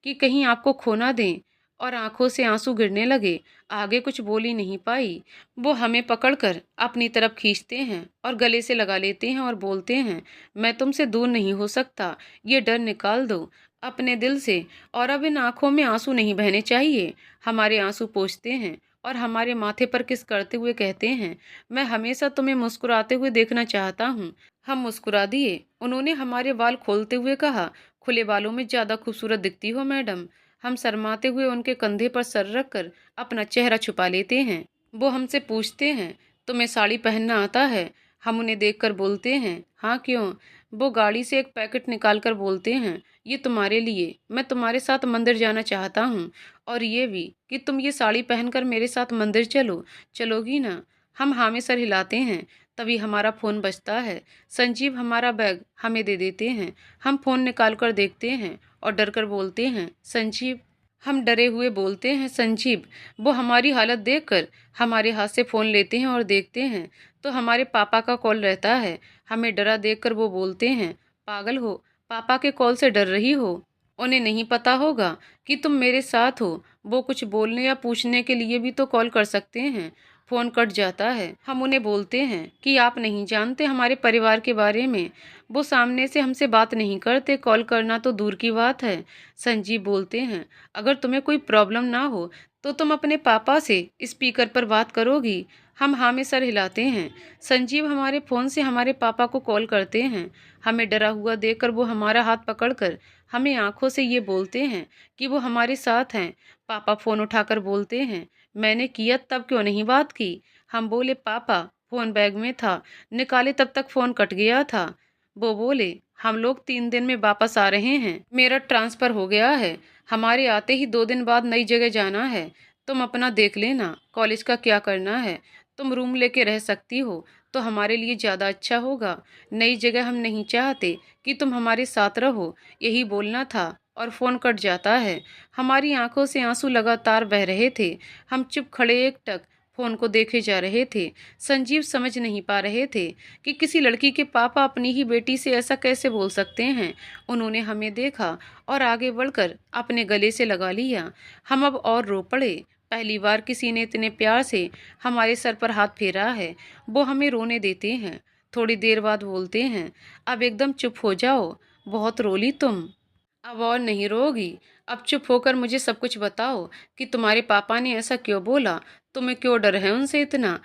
कि कहीं आपको खो ना दें। और आंखों से आंसू गिरने लगे। आगे कुछ बोल ही नहीं पाई। वो हमें पकड़कर अपनी तरफ खींचते हैं और गले से लगा लेते हैं और बोलते हैं, मैं तुमसे दूर नहीं हो सकता, ये डर निकाल दो अपने दिल से, और अब इन आंखों में आंसू नहीं बहने चाहिए। हमारे आंसू पोंछते हैं और हमारे माथे पर किस करते हुए कहते हैं, मैं हमेशा तुम्हें मुस्कुराते हुए देखना चाहता हूँ। हम मुस्कुरा दिए। उन्होंने हमारे बाल खोलते हुए कहा, खुले बालों में ज़्यादा खूबसूरत दिखती हो मैडम। हम शर्माते हुए उनके कंधे पर सर रखकर अपना चेहरा छुपा लेते हैं। वो हमसे पूछते हैं, तुम्हें साड़ी पहनना आता है? हम उन्हें देखकर बोलते हैं, हाँ क्यों? वो गाड़ी से एक पैकेट निकाल कर बोलते हैं, ये तुम्हारे लिए, मैं तुम्हारे साथ मंदिर जाना चाहता हूँ, और ये भी कि तुम ये साड़ी पहनकर मेरे साथ मंदिर चलो, चलोगी ना? हम हाँ में सर हिलाते हैं। तभी हमारा फ़ोन बजता है। संजीव हमारा बैग हमें दे देते हैं। हम फ़ोन निकाल कर देखते हैं और डर कर बोलते हैं, संजीव। हम डरे हुए बोलते हैं, संजीव। वो हमारी हालत देखकर हमारे हाथ से फ़ोन लेते हैं और देखते हैं तो हमारे पापा का कॉल रहता है। हमें डरा देखकर वो बोलते हैं, पागल हो, पापा के कॉल से डर रही हो? उन्हें नहीं पता होगा कि तुम मेरे साथ हो। वो कुछ बोलने या पूछने के लिए भी तो कॉल कर सकते हैं। फ़ोन कट जाता है। हम उन्हें बोलते हैं कि आप नहीं जानते हमारे परिवार के बारे में। वो सामने से हमसे बात नहीं करते, कॉल करना तो दूर की बात है। संजीव बोलते हैं, अगर तुम्हें कोई प्रॉब्लम ना हो तो तुम अपने पापा से स्पीकर पर बात करोगी? हम हाँ में सर हिलाते हैं। संजीव हमारे फ़ोन से हमारे पापा को कॉल करते हैं। हमें डरा हुआ देखकर वो हमारा हाथ पकड़कर हमें आंखों से ये बोलते हैं कि वो हमारे साथ हैं। पापा फ़ोन उठाकर बोलते हैं, मैंने किया तब क्यों नहीं बात की? हम बोले, पापा फ़ोन बैग में था, निकाले तब तक फ़ोन कट गया था। वो बोले, हम लोग 3 दिन में वापस आ रहे हैं, मेरा ट्रांसफ़र हो गया है, हमारे आते ही 2 दिन बाद नई जगह जाना है। तुम अपना देख लेना कॉलेज का क्या करना है। तुम रूम लेके रह सकती हो तो हमारे लिए ज़्यादा अच्छा होगा। नई जगह हम नहीं चाहते कि तुम हमारे साथ रहो। यही बोलना था और फ़ोन कट जाता है। हमारी आंखों से आंसू लगातार बह रहे थे। हम चुप खड़े एकटक फ़ोन को देखे जा रहे थे। संजीव समझ नहीं पा रहे थे कि किसी लड़की के पापा अपनी ही बेटी से ऐसा कैसे बोल सकते हैं। उन्होंने हमें देखा और आगे बढ़कर अपने गले से लगा लिया। हम अब और रो पड़े। पहली बार किसी ने इतने प्यार से हमारे सर पर हाथ फेरा है। वो हमें रोने देते हैं। थोड़ी देर बाद बोलते हैं, अब एकदम चुप हो जाओ, बहुत रोली तुम, अब और नहीं रोगी। अब चुप होकर मुझे सब कुछ बताओ कि तुम्हारे पापा ने ऐसा क्यों बोला, तुम्हें क्यों डर है उनसे इतना।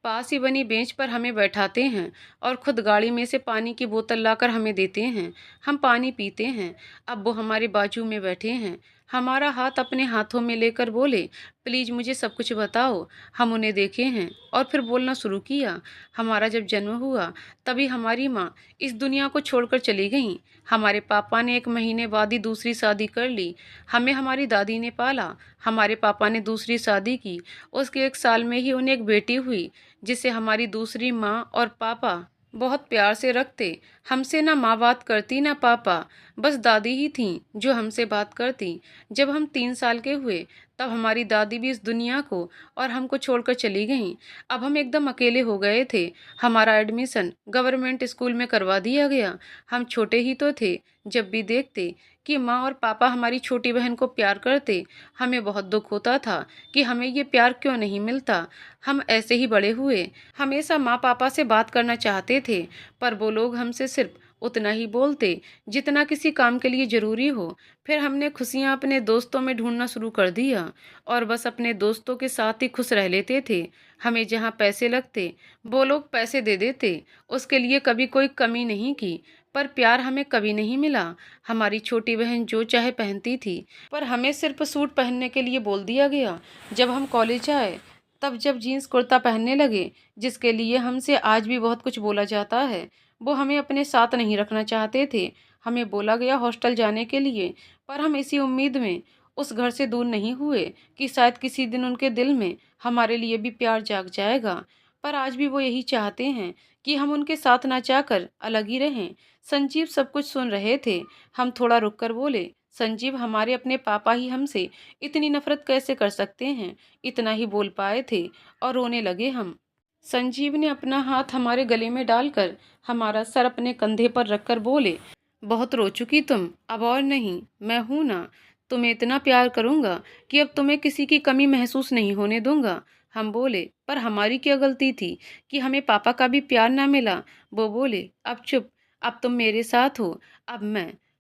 पास ही बनी बेंच पर हमें बैठाते हैं और खुद गाड़ी में से पानी की बोतल लाकर हमें देते हैं। हम पानी पीते हैं। अब वो हमारे बाजू में बैठे हैं। हमारा हाथ अपने हाथों में लेकर बोले, प्लीज़ मुझे सब कुछ बताओ। हम उन्हें देखे हैं और फिर बोलना शुरू किया। हमारा जब जन्म हुआ तभी हमारी माँ इस दुनिया को छोड़कर चली गईं। हमारे पापा ने 1 महीने बाद ही दूसरी शादी कर ली। हमें हमारी दादी ने पाला। हमारे पापा ने दूसरी शादी की। उसके 1 साल में ही उन्हें एक बेटी हुई जिसे हमारी दूसरी माँ और पापा बहुत प्यार से रखते। हमसे ना माँ बात करती ना पापा, बस दादी ही थीं जो हमसे बात करती। जब हम 3 साल के हुए तब हमारी दादी भी इस दुनिया को और हमको छोड़कर चली गईं। अब हम एकदम अकेले हो गए थे। हमारा एडमिशन गवर्नमेंट स्कूल में करवा दिया गया। हम छोटे ही तो थे जब भी देखते कि माँ और पापा हमारी छोटी बहन को प्यार करते, हमें बहुत दुख होता था कि हमें ये प्यार क्यों नहीं मिलता। हम ऐसे ही बड़े हुए। हमेशा माँ पापा से बात करना चाहते थे पर वो लोग हमसे सिर्फ उतना ही बोलते जितना किसी काम के लिए ज़रूरी हो। फिर हमने खुशियाँ अपने दोस्तों में ढूंढना शुरू कर दिया और बस अपने दोस्तों के साथ ही खुश रह लेते थे। हमें जहाँ पैसे लगते वो लोग पैसे दे देते, उसके लिए कभी कोई कमी नहीं की। पर प्यार हमें कभी नहीं मिला। हमारी छोटी बहन जो चाहे पहनती थी पर हमें सिर्फ सूट पहनने के लिए बोल दिया गया। जब हम कॉलेज आए तब जब जीन्स कुर्ता पहनने लगे, जिसके लिए हमसे आज भी बहुत कुछ बोला जाता है, वो हमें अपने साथ नहीं रखना चाहते थे। हमें बोला गया हॉस्टल जाने के लिए, पर हम इसी उम्मीद में उस घर से दूर नहीं हुए कि शायद किसी दिन उनके दिल में हमारे लिए भी प्यार जाग जाएगा। पर आज भी वो यही चाहते हैं कि हम उनके साथ ना जाकर अलग ही रहें। संजीव सब कुछ सुन रहे थे। हम थोड़ा रुक कर बोले, संजीव, हमारे अपने पापा ही हमसे इतनी नफरत कैसे कर सकते हैं? इतना ही बोल पाए थे और रोने लगे हम। संजीव ने अपना हाथ हमारे गले में डालकर हमारा सर अपने कंधे पर रखकर बोले, बहुत रो चुकी तुम, अब और नहीं, मैं हूं ना, तुम्हें इतना प्यार करूँगा कि अब तुम्हें किसी की कमी महसूस नहीं होने दूँगा। हम बोले, पर हमारी क्या गलती थी कि हमें पापा का भी प्यार ना मिला? वो बोले, अब चुप, अब तुम मेरे साथ हो,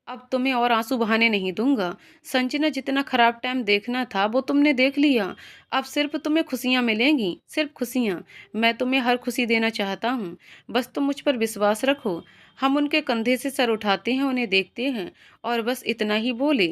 अब तुम्हें और आँसू बहाने नहीं दूँगा। संजना, जितना खराब टाइम देखना था वो तुमने देख लिया। अब सिर्फ़ तुम्हें खुशियाँ मिलेंगी, सिर्फ़ खुशियाँ। मैं तुम्हें हर खुशी देना चाहता हूँ, बस तुम मुझ पर विश्वास रखो। हम उनके कंधे से सर उठाते हैं, उन्हें देखते हैं और बस इतना ही बोले,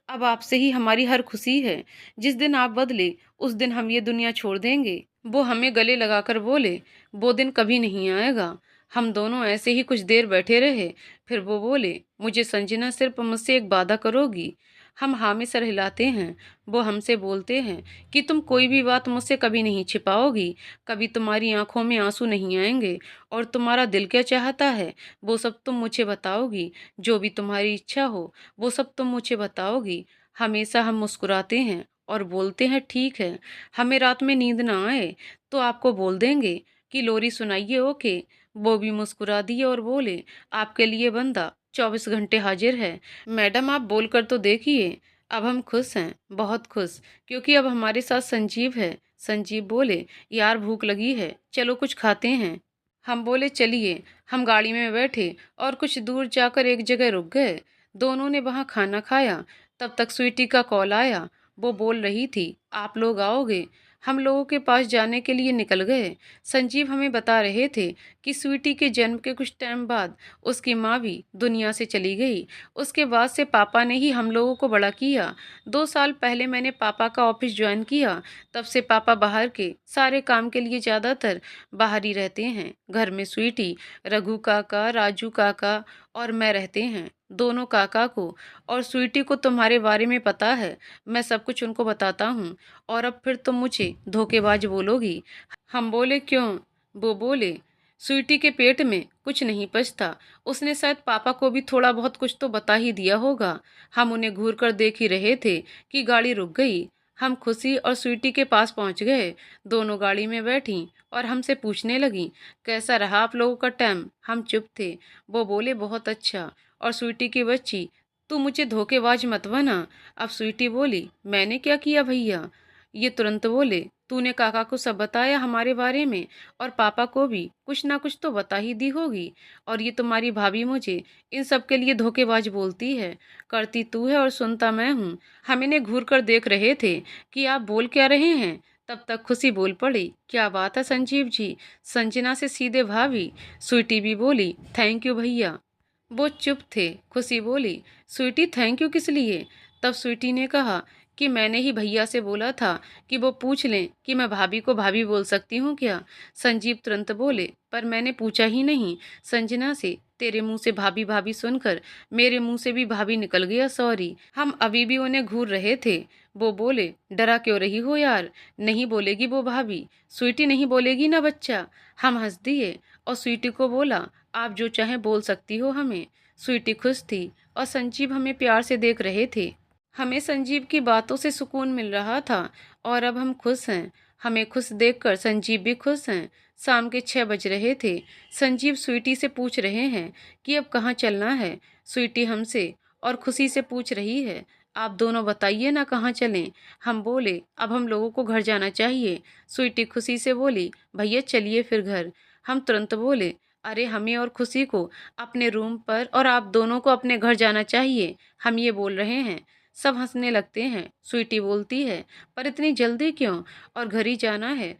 अब आपसे ही हमारी हर खुशी है। जिस दिन आप बदले, उस दिन हम ये दुनिया छोड़ देंगे। वो हमें गले लगाकर बोले, वो दिन कभी नहीं आएगा। हम दोनों ऐसे ही कुछ देर बैठे रहे, फिर वो बोले, मुझे संजना, सिर्फ मुझसे एक वादा करोगी? हम हाँ में सर हिलाते हैं। वो हमसे बोलते हैं कि तुम कोई भी बात मुझसे कभी नहीं छिपाओगी, कभी तुम्हारी आंखों में आंसू नहीं आएंगे, और तुम्हारा दिल क्या चाहता है वो सब तुम मुझे बताओगी। जो भी तुम्हारी इच्छा हो वो सब तुम मुझे बताओगी। हमेशा हम मुस्कुराते हैं और बोलते हैं, ठीक है। हमें रात में नींद ना आए तो आपको बोल देंगे कि लोरी सुनाइए, ओके। वो भी मुस्कुरा दिए और बोले, आपके लिए बंदा 24 घंटे हाजिर है। मैडम, आप बोलकर तो देखिए। अब हम खुश हैं, बहुत खुश, क्योंकि अब हमारे साथ संजीव है। संजीव बोले, यार भूख लगी है, चलो कुछ खाते हैं। हम बोले, चलिए। हम गाड़ी में बैठे और कुछ दूर जाकर एक जगह रुक गए। दोनों ने वहाँ खाना खाया। तब तक स्वीटी का कॉल आया। वो बोल रही थी, आप लोग आओगे? हम लोगों के पास जाने के लिए निकल गए। संजीव हमें बता रहे थे कि स्वीटी के जन्म के कुछ टाइम बाद उसकी माँ भी दुनिया से चली गई। उसके बाद से पापा ने ही हम लोगों को बड़ा किया। 2 साल पहले मैंने पापा का ऑफिस ज्वाइन किया। तब से पापा बाहर के सारे काम के लिए ज़्यादातर बाहर ही रहते हैं। घर में स्वीटी, रघु काका, राजू काका और मैं रहते हैं। दोनों काका को और स्वीटी को तुम्हारे बारे में पता है। मैं सब कुछ उनको बताता हूँ, और अब फिर तुम मुझे धोखेबाज बोलोगी। हम बोले, क्यों? वो बोले, स्वीटी के पेट में कुछ नहीं पचता। उसने शायद पापा को भी थोड़ा बहुत कुछ तो बता ही दिया होगा। हम उन्हें घूर कर देख ही रहे थे कि गाड़ी रुक गई। हम खुशी और स्वीटी के पास पहुंच गए। दोनों गाड़ी में बैठी और हमसे पूछने लगी, कैसा रहा आप लोगों का टाइम? हम चुप थे। वो बोले, बहुत अच्छा। और स्वीटी की बच्ची, तू मुझे धोखेबाज मत बना। अब स्वीटी बोली, मैंने क्या किया भैया? ये तुरंत बोले, तूने काका को सब बताया हमारे बारे में, और पापा को भी कुछ ना कुछ तो बता ही दी होगी। और ये तुम्हारी भाभी मुझे इन सब के लिए धोखेबाज बोलती है। करती तू है और सुनता मैं हूँ। हम इन्हें घूर कर देख रहे थे कि आप बोल क्या रहे हैं। तब तक खुशी बोल पड़ी, क्या बात है संजीव जी? संजना से सीधे भाभी। स्वीटी भी बोली, थैंक यू भैया। वो चुप थे। खुशी बोली, स्वीटी थैंक यू किस लिए? तब स्वीटी ने कहा कि मैंने ही भैया से बोला था कि वो पूछ लें कि मैं भाभी को भाभी बोल सकती हूँ क्या। संजीव तुरंत बोले, पर मैंने पूछा ही नहीं संजना से। तेरे मुंह से भाभी भाभी सुनकर मेरे मुंह से भी भाभी निकल गया, सॉरी। हम अभी भी उन्हें घूर रहे थे। वो बोले, डरा क्यों रही हो यार? नहीं बोलेगी वो भाभी, स्वीटी नहीं बोलेगी ना बच्चा। हम हंस दिए और स्वीटी को बोला, आप जो चाहें बोल सकती हो हमें। स्वीटी खुश थी और संजीव हमें प्यार से देख रहे थे। हमें संजीव की बातों से सुकून मिल रहा था और अब हम खुश हैं। हमें खुश देखकर संजीव भी खुश हैं। शाम के 6 बज रहे थे। संजीव स्वीटी से पूछ रहे हैं कि अब कहाँ चलना है। स्वीटी हमसे और खुशी से पूछ रही है, आप दोनों बताइए ना कहाँ चलें। हम बोले, अब हम लोगों को घर जाना चाहिए। स्वीटी खुशी से बोली, भैया चलिए फिर घर। हम तुरंत बोले, अरे हमें और खुशी को अपने रूम पर और आप दोनों को अपने घर जाना चाहिए, हम ये बोल रहे हैं। सब हंसने लगते हैं। स्वीटी बोलती है, पर इतनी जल्दी क्यों? और घर ही जाना है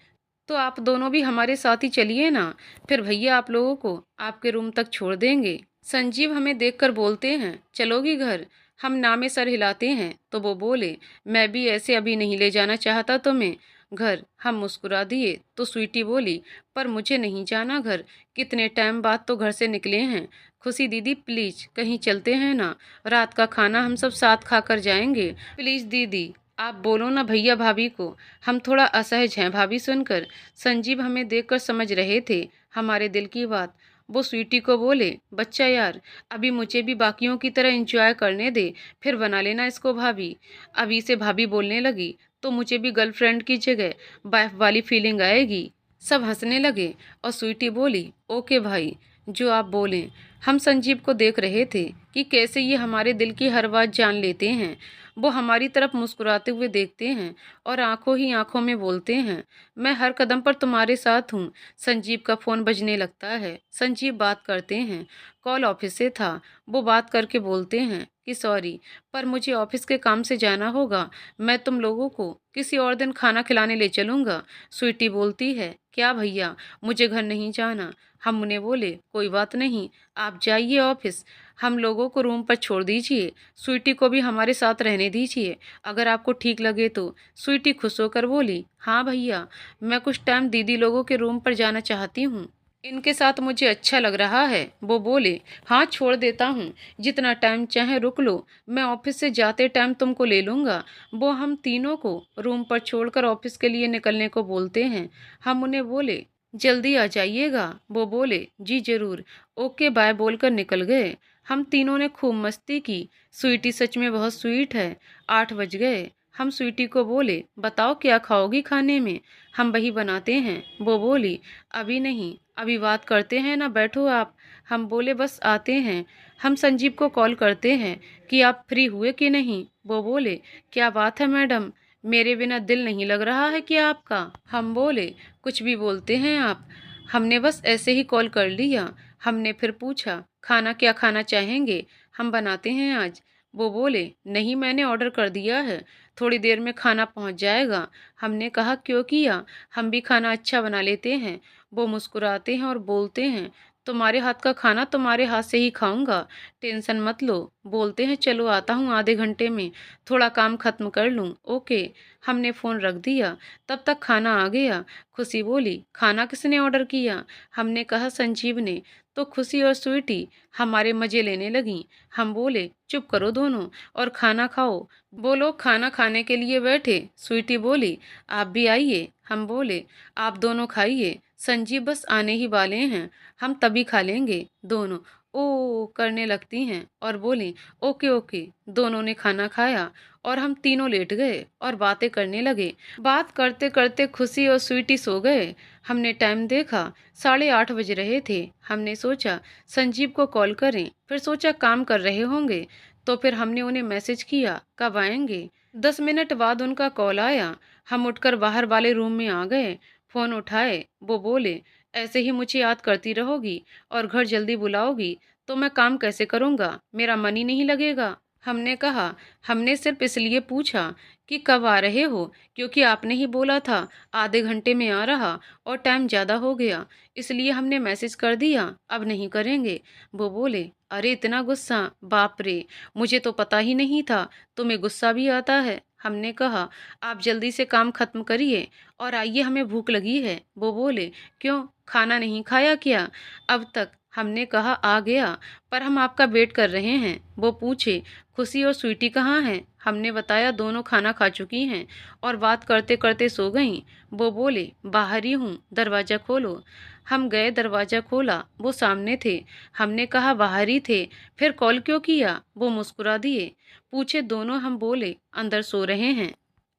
तो आप दोनों भी हमारे साथ ही चलिए ना, फिर भैया आप लोगों को आपके रूम तक छोड़ देंगे। संजीव हमें देखकर बोलते हैं, चलोगी घर? हम ना में सर हिलाते हैं तो वो बोले, मैं भी ऐसे अभी नहीं ले जाना चाहता तुम्हें घर। हम मुस्कुरा दिए तो स्वीटी बोली, पर मुझे नहीं जाना घर, कितने टाइम बाद तो घर से निकले हैं। खुशी दीदी प्लीज कहीं चलते हैं ना, रात का खाना हम सब साथ खाकर जाएंगे। प्लीज दीदी आप बोलो ना भैया भाभी को, हम थोड़ा असहज हैं भाभी सुनकर। संजीव हमें देखकर समझ रहे थे हमारे दिल की बात। वो स्वीटी को बोले, बच्चा यार अभी मुझे भी बाकियों की तरह एंजॉय करने दे, फिर बना लेना इसको भाभी। अभी से भाभी बोलने लगी तो मुझे भी गर्लफ्रेंड की जगह वाइफ वाली फीलिंग आएगी। सब हंसने लगे और स्वीटी बोली, ओके भाई। जो आप बोलें। हम संजीव को देख रहे थे कि कैसे ये हमारे दिल की हर बात जान लेते हैं। वो हमारी तरफ मुस्कुराते हुए देखते हैं और आंखों ही आंखों में बोलते हैं, मैं हर कदम पर तुम्हारे साथ हूँ। संजीव का फ़ोन बजने लगता है। संजीव बात करते हैं। कॉल ऑफिस से था। वो बात करके बोलते हैं कि सॉरी, पर मुझे ऑफिस के काम से जाना होगा। मैं तुम लोगों को किसी और दिन खाना खिलाने ले चलूँगा। स्वीटी बोलती है, क्या भैया, मुझे घर नहीं जाना। हम उन्हें बोले, कोई बात नहीं, आप जाइए ऑफिस, हम लोगों को रूम पर छोड़ दीजिए। स्वीटी को भी हमारे साथ रहने दीजिए, अगर आपको ठीक लगे तो। स्वीटी खुश होकर बोली, हाँ भैया, मैं कुछ टाइम दीदी लोगों के रूम पर जाना चाहती हूँ, इनके साथ मुझे अच्छा लग रहा है। वो बोले, हाँ छोड़ देता हूँ, जितना टाइम चाहे रुक लो, मैं ऑफिस से जाते टाइम तुमको ले लूँगा। वो हम तीनों को रूम पर छोड़कर ऑफिस के लिए निकलने को बोलते हैं। हम उन्हें बोले, जल्दी आ जाइएगा। वो बोले, जी ज़रूर, ओके बाय बोलकर निकल गए। हम तीनों ने खूब मस्ती की। स्वीटी सच में बहुत स्वीट है। 8 बज गए। हम स्वीटी को बोले, बताओ क्या खाओगी खाने में, हम वही बनाते हैं। वो बोली, अभी नहीं, अभी बात करते हैं ना, बैठो आप। हम बोले, बस आते हैं। हम संजीव को कॉल करते हैं कि आप फ्री हुए कि नहीं। वो बोले, क्या बात है मैडम, मेरे बिना दिल नहीं लग रहा है कि आपका। हम बोले, कुछ भी बोलते हैं आप, हमने बस ऐसे ही कॉल कर लिया। हमने फिर पूछा, खाना क्या खाना चाहेंगे, हम बनाते हैं आज। वो बोले, नहीं मैंने ऑर्डर कर दिया है, थोड़ी देर में खाना पहुंच जाएगा। हमने कहा, क्यों किया, हम भी खाना अच्छा बना लेते हैं। वो मुस्कुराते हैं और बोलते हैं, तुम्हारे हाथ का खाना तुम्हारे हाथ से ही खाऊंगा, टेंशन मत लो। बोलते हैं, चलो आता हूँ आधे घंटे में, थोड़ा काम खत्म कर लूँ। ओके। हमने फ़ोन रख दिया। तब तक खाना आ गया। खुशी बोली, खाना किसने ऑर्डर किया। हमने कहा, संजीव ने। तो खुशी और स्वीटी हमारे मज़े लेने लगीं। हम बोले, चुप करो दोनों और खाना खाओ। वो लोग खाना खाने के लिए बैठे। स्वीटी बोली, आप भी आइए। हम बोले, आप दोनों खाइए, संजीव बस आने ही वाले हैं, हम तभी खा लेंगे। दोनों ओ करने लगती हैं और बोली, ओके ओके। दोनों ने खाना खाया और हम तीनों लेट गए और बातें करने लगे। बात करते करते खुशी और स्वीटी सो गए। हमने टाइम देखा, 8:30 बज रहे थे। हमने सोचा संजीव को कॉल करें, फिर सोचा काम कर रहे होंगे, तो फिर हमने उन्हें मैसेज किया, कब आएंगे। 10 मिनट बाद उनका कॉल आया। हम उठकर बाहर वाले रूम में आ गए। फ़ोन उठाए। वो बोले, ऐसे ही मुझे याद करती रहोगी और घर जल्दी बुलाओगी तो मैं काम कैसे करूँगा, मेरा मन ही नहीं लगेगा। हमने कहा, हमने सिर्फ इसलिए पूछा कि कब आ रहे हो, क्योंकि आपने ही बोला था आधे घंटे में आ रहा और टाइम ज़्यादा हो गया, इसलिए हमने मैसेज कर दिया, अब नहीं करेंगे। वो बोले, अरे इतना गुस्सा, बाप रे, मुझे तो पता ही नहीं था तुम्हें गुस्सा भी आता है। हमने कहा, आप जल्दी से काम खत्म करिए और आइए, हमें भूख लगी है। वो बोले, क्यों, खाना नहीं खाया क्या अब तक। हमने कहा, आ गया, पर हम आपका वेट कर रहे हैं। वो पूछे, खुशी और स्वीटी कहाँ हैं। हमने बताया, दोनों खाना खा चुकी हैं और बात करते करते सो गईं। वो बोले, बाहर ही हूँ, दरवाज़ा खोलो। हम गए, दरवाज़ा खोला, वो सामने थे। हमने कहा, बाहर ही थे, फिर कॉल क्यों किया। वो मुस्कुरा दिए। पूछे, दोनों। हम बोले, अंदर सो रहे हैं।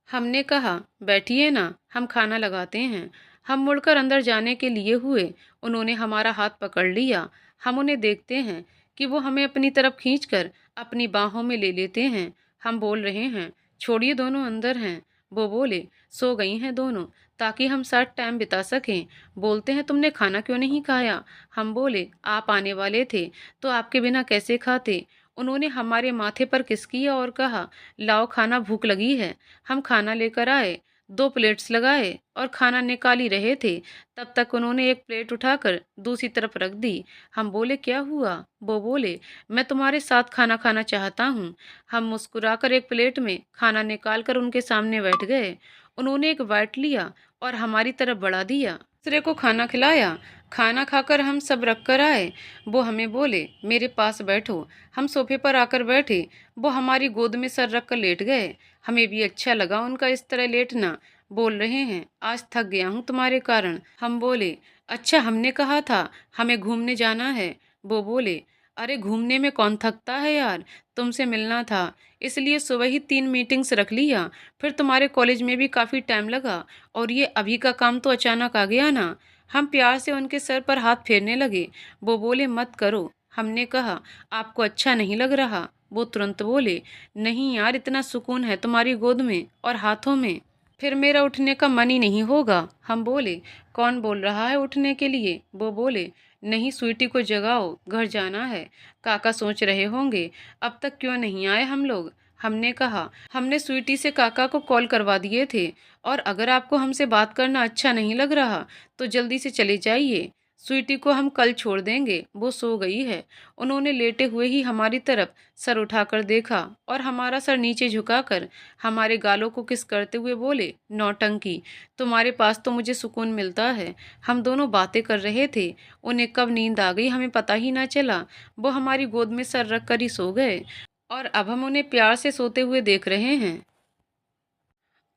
हमने कहा, बैठिए ना, हम खाना लगाते हैं। हम मुड़कर अंदर जाने के लिए हुए। उन्होंने हमारा हाथ पकड़ लिया। हम उन्हें देखते हैं कि वो हमें अपनी तरफ खींचकर अपनी बाहों में ले लेते हैं। हम बोल रहे हैं, छोड़िए, दोनों अंदर हैं। वो बोले, सो गई हैं दोनों, ताकि हम साथ टाइम बिता सकें। बोलते हैं, तुमने खाना क्यों नहीं खाया। हम बोले, आप आने वाले थे तो आपके बिना कैसे खाते। उन्होंने हमारे माथे पर किस किया और कहा, लाओ खाना, भूख लगी है। हम खाना लेकर आए, 2 प्लेट्स लगाए और खाना निकाल ही रहे थे, तब तक उन्होंने एक प्लेट उठाकर दूसरी तरफ रख दी। हम बोले, क्या हुआ। वो बोले, मैं तुम्हारे साथ खाना खाना चाहता हूँ। हम मुस्कुराकर एक प्लेट में खाना निकाल कर उनके सामने बैठ गए। उन्होंने एक बाइट लिया और हमारी तरफ बढ़ा दिया। दूसरे को खाना खिलाया। खाना खाकर हम सब रख कर आए। वो हमें बोले, मेरे पास बैठो। हम सोफे पर आकर बैठे। वो हमारी गोद में सर रख कर लेट गए। हमें भी अच्छा लगा उनका इस तरह लेटना। बोल रहे हैं, आज थक गया हूँ तुम्हारे कारण। हम बोले, अच्छा, हमने कहा था हमें घूमने जाना है। वो बोले, अरे घूमने में कौन थकता है यार, तुमसे मिलना था, इसलिए सुबह ही 3 मीटिंग्स रख लिया। फिर तुम्हारे कॉलेज में भी काफ़ी टाइम लगा और ये अभी का काम तो अचानक आ गया ना। हम प्यार से उनके सर पर हाथ फेरने लगे। वो बोले, मत करो। हमने कहा, आपको अच्छा नहीं लग रहा? वो तुरंत बोले, नहीं यार, इतना सुकून है तुम्हारी गोद में और हाथों में, फिर मेरा उठने का मन ही नहीं होगा। हम बोले, कौन बोल रहा है उठने के लिए? वो बोले, नहीं स्वीटी को जगाओ, घर जाना है। काका सोच रहे होंगे अब तक क्यों नहीं आए हम लोग। हमने कहा, हमने स्वीटी से काका को कॉल करवा दिए थे, और अगर आपको हमसे बात करना अच्छा नहीं लग रहा तो जल्दी से चले जाइए। स्वीटी को हम कल छोड़ देंगे, वो सो गई है। उन्होंने लेटे हुए ही हमारी तरफ सर उठाकर देखा और हमारा सर नीचे झुकाकर हमारे गालों को किस करते हुए बोले, नौटंकी, तुम्हारे पास तो मुझे सुकून मिलता है। हम दोनों बातें कर रहे थे, उन्हें कब नींद आ गई हमें पता ही ना चला। वो हमारी गोद में सर रख कर ही सो गए, और अब हम उन्हें प्यार से सोते हुए देख रहे हैं।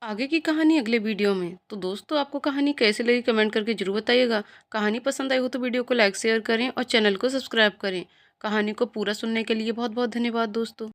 आगे की कहानी अगले वीडियो में। तो दोस्तों, आपको कहानी कैसी लगी कमेंट करके जरूर बताइएगा। कहानी पसंद आई हो तो वीडियो को लाइक शेयर करें और चैनल को सब्सक्राइब करें। कहानी को पूरा सुनने के लिए बहुत बहुत धन्यवाद दोस्तों।